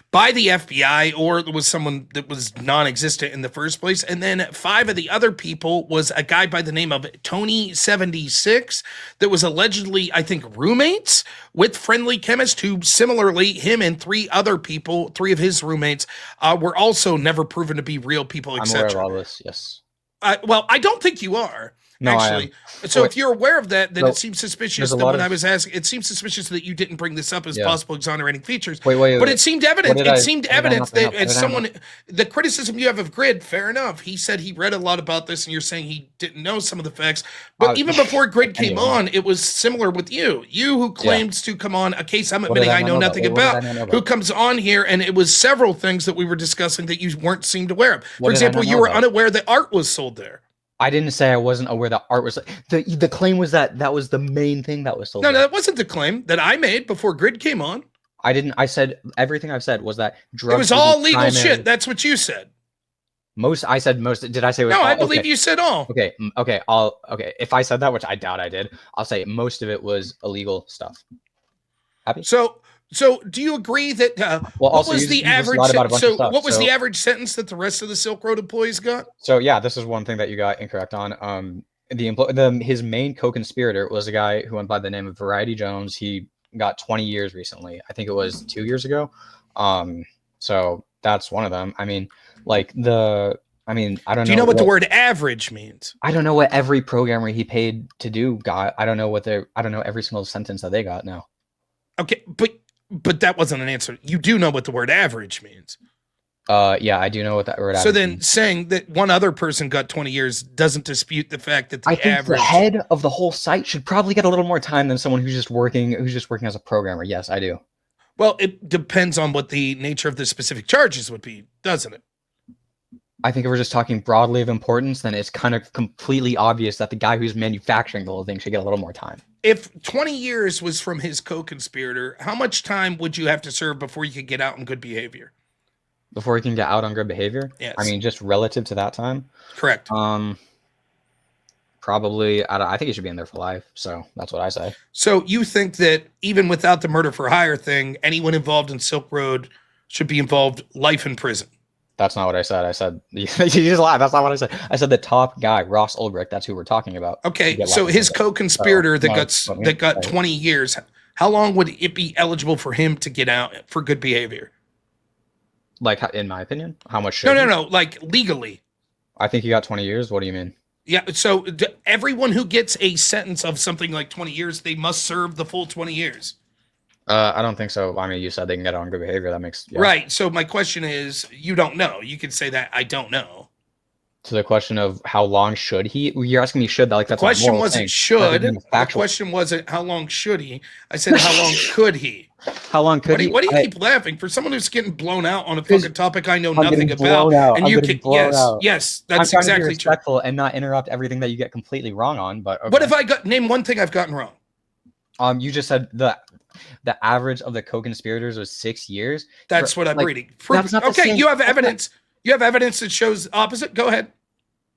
by the FBI or it was someone that was non-existent in the first place. And then 5 of the other people was a guy by the name of Tony76 that was allegedly, I think, roommates with Friendly Chemist, who similarly, him and 3 other people, 3 of his roommates, were also never proven to be real people, etc. I'm aware of all this, yes. Well, I don't think you are. No, actually. So if you're aware of that, then it seems suspicious that when I was asking, it seems suspicious that you didn't bring this up as possible exonerating features. But it seemed evident. It seemed evident that as someone, the criticism you have of GRID, fair enough. He said he read a lot about this, and you're saying he didn't know some of the facts. But even before GRID came on, it was similar with you. You who claims to come on a case I'm admitting I know nothing about, who comes on here, and it was several things that we were discussing that you weren't seemed aware of. For example, you were unaware that art was sold there. I didn't say I wasn't aware that art was the claim was that was the main thing that was sold. No, that wasn't the claim that I made before GRID came on. I said everything I've said was that drugs. It was all legal shit. That's what you said. I said most. Did I say? No, I believe you said all. Okay. If I said that, which I doubt I did, I'll say most of it was illegal stuff. Happy? So do you agree that what was the average? What was the average sentence that the rest of the Silk Road employees got? So yeah, this is one thing that you got incorrect on. His main co-conspirator was a guy who went by the name of Variety Jones. He got 20 years recently. I think it was 2 years ago. So that's one of them. I mean, I don't know. Do you know what the word average means? I don't know what every programmer he paid to do got. I don't know every single sentence that they got now. Okay, but that wasn't an answer. You do know what the word average means. Yeah, I do know what that word average means. Saying that one other person got 20 years doesn't dispute the fact that the average. The head of the whole site should probably get a little more time than someone who's just working as a programmer. Yes, I do. Well, it depends on what the nature of the specific charges would be, doesn't it? I think if we're just talking broadly of importance, then it's kind of completely obvious that the guy who's manufacturing the whole thing should get a little more time. If 20 years was from his co-conspirator, how much time would you have to serve before you could get out on good behavior? Before you can get out on good behavior? Yes. I mean, just relative to that time? Correct. Probably, I think he should be in there for life. So that's what I say. So you think that even without the murder for hire thing, anyone involved in Silk Road should be involved life in prison? That's not what I said. I said, you just laugh. That's not what I said. I said the top guy, Ross Ulbricht. That's who we're talking about. Okay, so his co-conspirator that got 20 years, how long would it be eligible for him to get out for good behavior? Like, in my opinion? How much should No, like legally. I think he got 20 years. What do you mean? Yeah, so everyone who gets a sentence of something like 20 years, they must serve the full 20 years. I don't think so. I mean, you said they can get on good behavior. That makes right. So my question is, you don't know. You can say that I don't know. To the question of how long should he? You're asking me should that like that's the question wasn't should. The question wasn't how long should he. I said how long could he? How long could he? Why do you keep laughing? For someone who's getting blown out on a fucking topic I know nothing about, and you can yes, that's exactly true. Respectful and not interrupt everything that you get completely wrong on. But okay. What if I name one thing I've gotten wrong? You just said the average of the co-conspirators was 6 years. That's what I'm reading. Okay, you have evidence. You have evidence that shows opposite. Go ahead.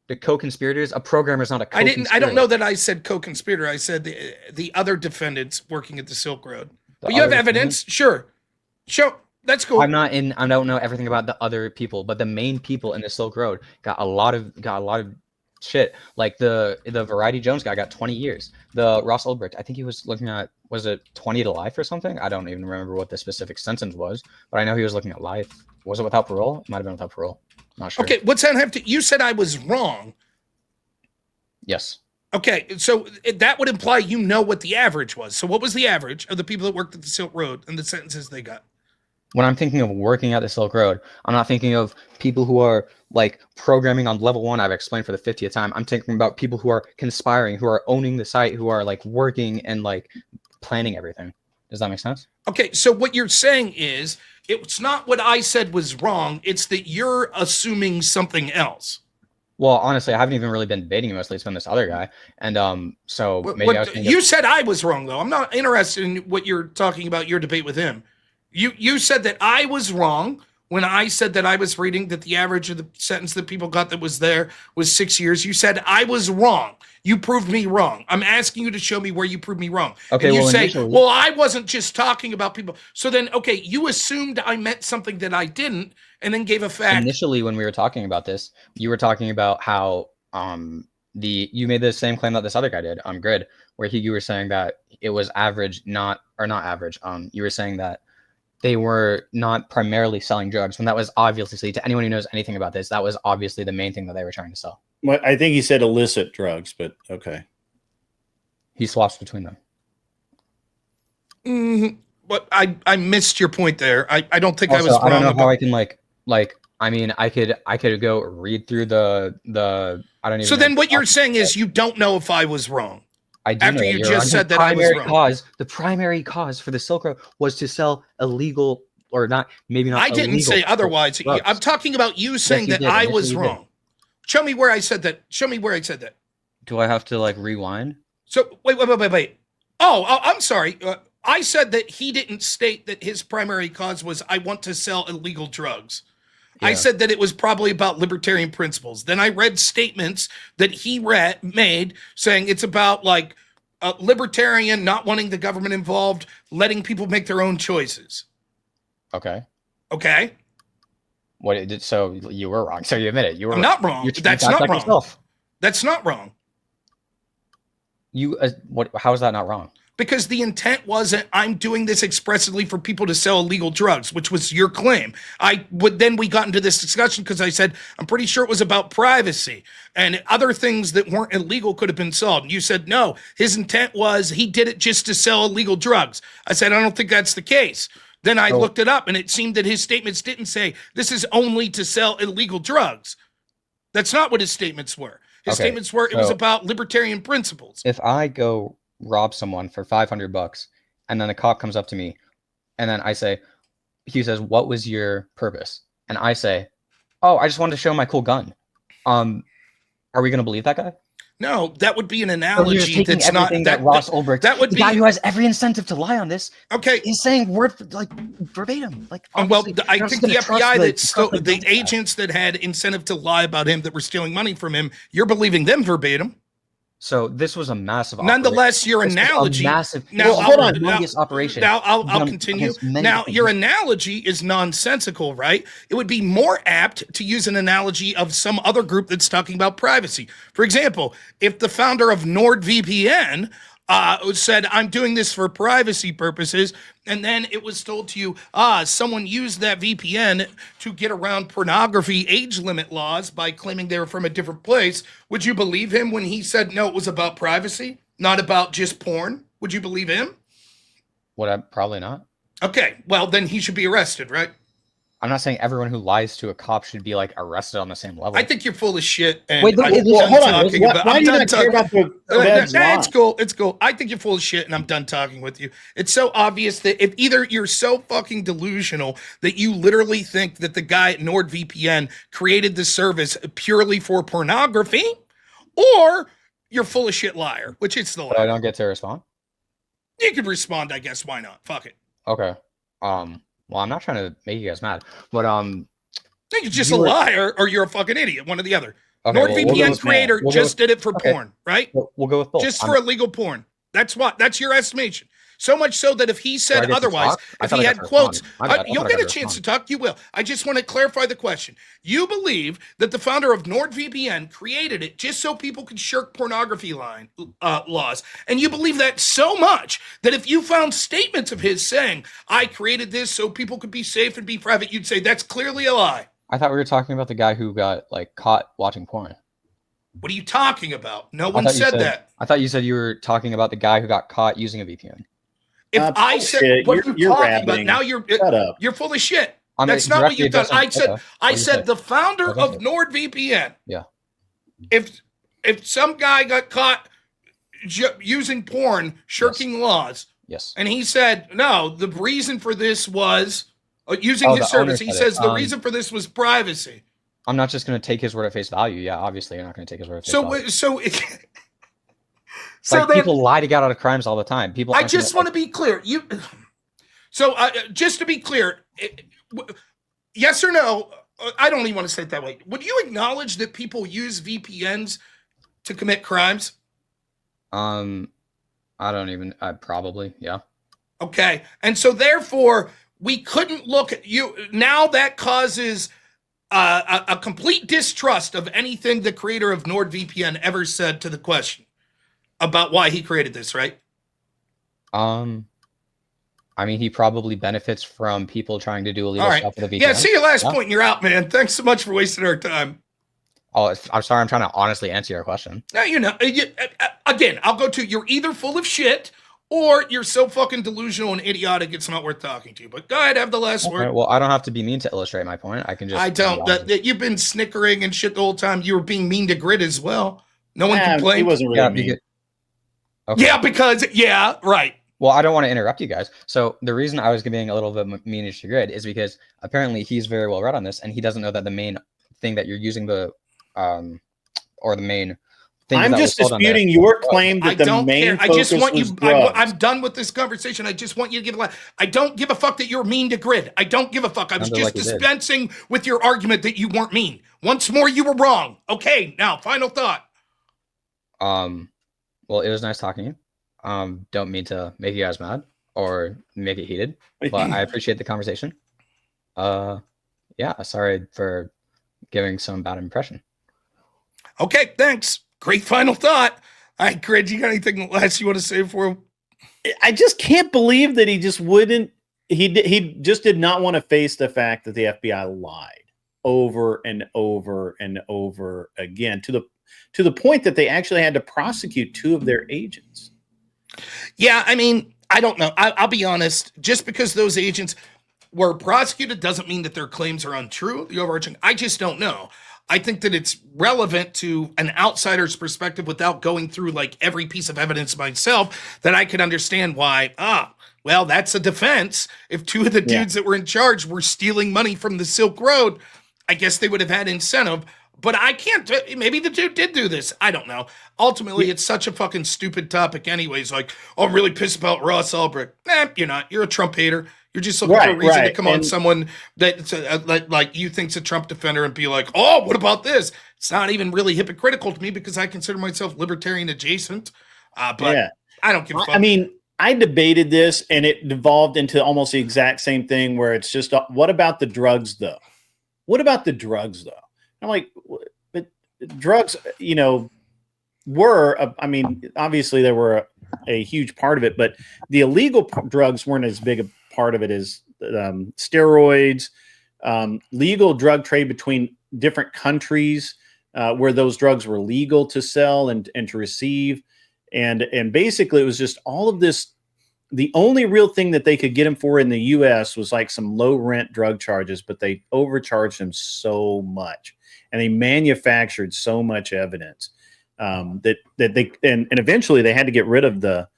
The co-conspirators, a programmer is not a co-conspirator. I don't know that I said co-conspirator. I said the other defendants working at the Silk Road. But you have evidence. Sure. That's cool. I'm not in. I don't know everything about the other people, but the main people in the Silk Road got a lot of shit. Like the Variety Jones guy got 20 years. The Ross Ulbricht, I think he was looking at, was it 20 to life or something? I don't even remember what the specific sentence was, but I know he was looking at life. Was it without parole? It might have been without parole. Not sure. Okay, what's that have to? You said I was wrong. Yes. Okay, so that would imply you know what the average was. So what was the average of the people that worked at the Silk Road and the sentences they got? When I'm thinking of working at the Silk Road, I'm not thinking of people who are like programming on level 1. I've explained for the 50th time. I'm thinking about people who are conspiring, who are owning the site, who are like working and like planning everything. Does that make sense? Okay, so what you're saying is it's not what I said was wrong. It's that you're assuming something else. Well, honestly, I haven't even really been debating mostly. It's been this other guy. And so maybe I was you said I was wrong, though. I'm not interested in what you're talking about, your debate with him. You said that I was wrong when I said that I was reading that the average of the sentence that people got that was there was 6 years. You said I was wrong. You proved me wrong. I'm asking you to show me where you proved me wrong. Okay, and you well, say, initially, well, I wasn't just talking about people. So then, okay, you assumed I meant something that I didn't, and then gave a fact. Initially, when we were talking about this, you were talking about how you made the same claim that this other guy did on GRID, where you were saying that it was average, not average. You were saying that they were not primarily selling drugs, when that was obviously, to anyone who knows anything about this, that was obviously the main thing that they were trying to sell. Well, I think he said illicit drugs, but okay. He swaps between them. But I missed your point there. I don't think Also, I was wrong. I don't know how I can like I mean, I could go read through the I don't even. So know then what you're saying is you don't know if I was wrong. I do After know you you're just wrong. said that I was wrong. The primary cause for the Silk Road was to sell illegal, or not, maybe not. I didn't say otherwise. drugs. I'm talking about you saying that I was wrong. Show me where I said that. Show me where I said that. Do I have to like rewind? So wait. Oh, I'm sorry. I said that he didn't state that his primary cause was I want to sell illegal drugs. Yeah. I said that it was probably about libertarian principles. Then I read statements that he made saying it's about like libertarian, not wanting the government involved, letting people make their own choices. Okay. Okay. What it did? So you were wrong. So you admit it. You were. I'm not wrong. That's not wrong. Yourself. That's not wrong. You what? How is that not wrong? Because the intent wasn't, I'm doing this expressly for people to sell illegal drugs, which was your claim. Then we got into this discussion because I said, I'm pretty sure it was about privacy and other things that weren't illegal could have been sold. And you said, no, his intent was he did it just to sell illegal drugs. I said, I don't think that's the case. Then I looked it up and it seemed that his statements didn't say this is only to sell illegal drugs. That's not what his statements were. His statements were, it was about libertarian principles. If I go rob someone for $500 and then a cop comes up to me and then he says, what was your purpose? And I say, oh, I just wanted to show my cool gun. Are we going to believe that guy? No, that would be an analogy that's not that Ross Ulbricht, that would the be guy who has every incentive to lie on this. Okay, he's saying word like verbatim. Like, well, I think the FBI the agents that had incentive to lie about him that were stealing money from him, you're believing them verbatim. So this was a massive. Nonetheless, your analogy. Massive. Now, hold on. Operation. Now I'll continue. Now your analogy is nonsensical, right? It would be more apt to use an analogy of some other group that's talking about privacy. For example, if the founder of NordVPN said, I'm doing this for privacy purposes, and then it was told to you, someone used that VPN to get around pornography age limit laws by claiming they were from a different place, would you believe him when he said, no, it was about privacy, not about just porn? Would you believe him? Probably not. Okay, well, then he should be arrested, right? I'm not saying everyone who lies to a cop should be like arrested on the same level. I think you're full of shit. And wait, hold on. Why do you not care about the it's cool. It's cool. I think you're full of shit, and I'm done talking with you. It's so obvious that if either you're so fucking delusional that you literally think that the guy at NordVPN created the service purely for pornography, or you're full of shit liar, which it's the liar. But I don't get to respond? You could respond, I guess. Why not? Fuck it. Okay. Well, I'm not trying to make you guys mad, but you're just a liar or you're a fucking idiot, one or the other. Okay, NordVPN creator just did it for porn, right? We'll go with both. Just for illegal porn. That's your estimation. So much so that if he Do I said get to otherwise, talk? I if thought he I had got to quotes, respond. My bad. I you'll thought I get got a to chance to respond. talk. You will. I just want to clarify the question. You believe that the founder of NordVPN created it just so people could shirk pornography laws. And you believe that so much that if you found statements of his saying, I created this so people could be safe and be private, you'd say that's clearly a lie. I thought we were talking about the guy who got like caught watching porn. What are you talking about? No I one thought you said that. I thought you said you were talking about the guy who got caught using a VPN. If I said what You're you're talking about, rapping. now Shut up. you're full of shit. I'm That's not what directly you thought. addressing- I What did you said say? the founder What did I of say? NordVPN. Yeah. If some guy got caught using porn, shirking laws, Yes. and he said no, the reason for this was using Oh, his the owner service. He said it. says the reason for this was privacy. I'm not just going to take his word at face value. Yeah, obviously you're not going to take his word at face value. So Like then, people lie to get out of crimes all the time. People. I just want to be clear. Just to be clear, yes or no? I don't even want to say it that way. Would you acknowledge that people use VPNs to commit crimes? I don't even. Probably. Yeah. Okay, and so therefore we couldn't look at you now. That causes a complete distrust of anything the creator of NordVPN ever said to the question about why he created this, right? I mean, he probably benefits from people trying to do illegal stuff with a VPN. Yeah, see your last point and you're out, man. Thanks so much for wasting our time. Oh, I'm sorry. I'm trying to honestly answer your question. Now, again, I'll go to you're either full of shit or you're so fucking delusional and idiotic it's not worth talking to. But go ahead, have the last word. Right, well, I don't have to be mean to illustrate my point. I can just. I don't. That you've been snickering and shit the whole time. You were being mean to GRID as well. No one complained. He wasn't really mean. Okay. Yeah, because right. Well, I don't want to interrupt you guys. So the reason I was being a little bit meanish to GRID is because apparently he's very well read on this, and he doesn't know that the main thing that you're using or the main thing. I'm just disputing your claim that the main focus I just want was you. drugs. I'm done with this conversation. I just want you to give a laugh. I don't give a fuck that you're mean to GRID. I don't give a fuck. I was just dispensing with your argument that you weren't mean. Once more, you were wrong. Okay, now final thought. Well, it was nice talking to you. Don't mean to make you guys mad or make it heated, but I appreciate the conversation. Yeah, sorry for giving some bad impression. Okay, thanks. Great final thought. All right, GRID, you got anything last you want to say for him? I just can't believe that he just wouldn't. He just did not want to face the fact that the FBI lied over and over and over again to the point that they actually had to prosecute 2 of their agents. Yeah, I mean, I don't know. I'll be honest. Just because those agents were prosecuted doesn't mean that their claims are untrue. The overarching, I just don't know. I think that it's relevant to an outsider's perspective without going through like every piece of evidence myself that I could understand why, well, that's a defense. If 2 of the dudes that were in charge were stealing money from the Silk Road, I guess they would have had incentive. But I can't, maybe the dude did do this. I don't know. Ultimately, it's such a fucking stupid topic anyways. Like, oh, I'm really pissed about Ross Ulbricht. Nah, you're not. You're a Trump hater. You're just looking for a reason to come on someone that like you think's a Trump defender and be like, oh, what about this? It's not even really hypocritical to me because I consider myself libertarian adjacent. But I don't give a fuck. I mean, I debated this and it devolved into almost the exact same thing where it's just, what about the drugs though? What about the drugs though? I'm like, but drugs, I mean, obviously there were a huge part of it, but the illegal drugs weren't as big a part of it as steroids, legal drug trade between different countries where those drugs were legal to sell and to receive. And basically it was just all of this. The only real thing that they could get him for in the US was like some low rent drug charges, but they overcharged him so much. And they manufactured so much evidence that they and eventually they had to get rid of the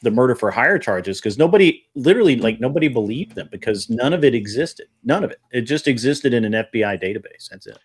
murder for hire charges because nobody believed them because none of it existed. None of it. It just existed in an FBI database. That's it.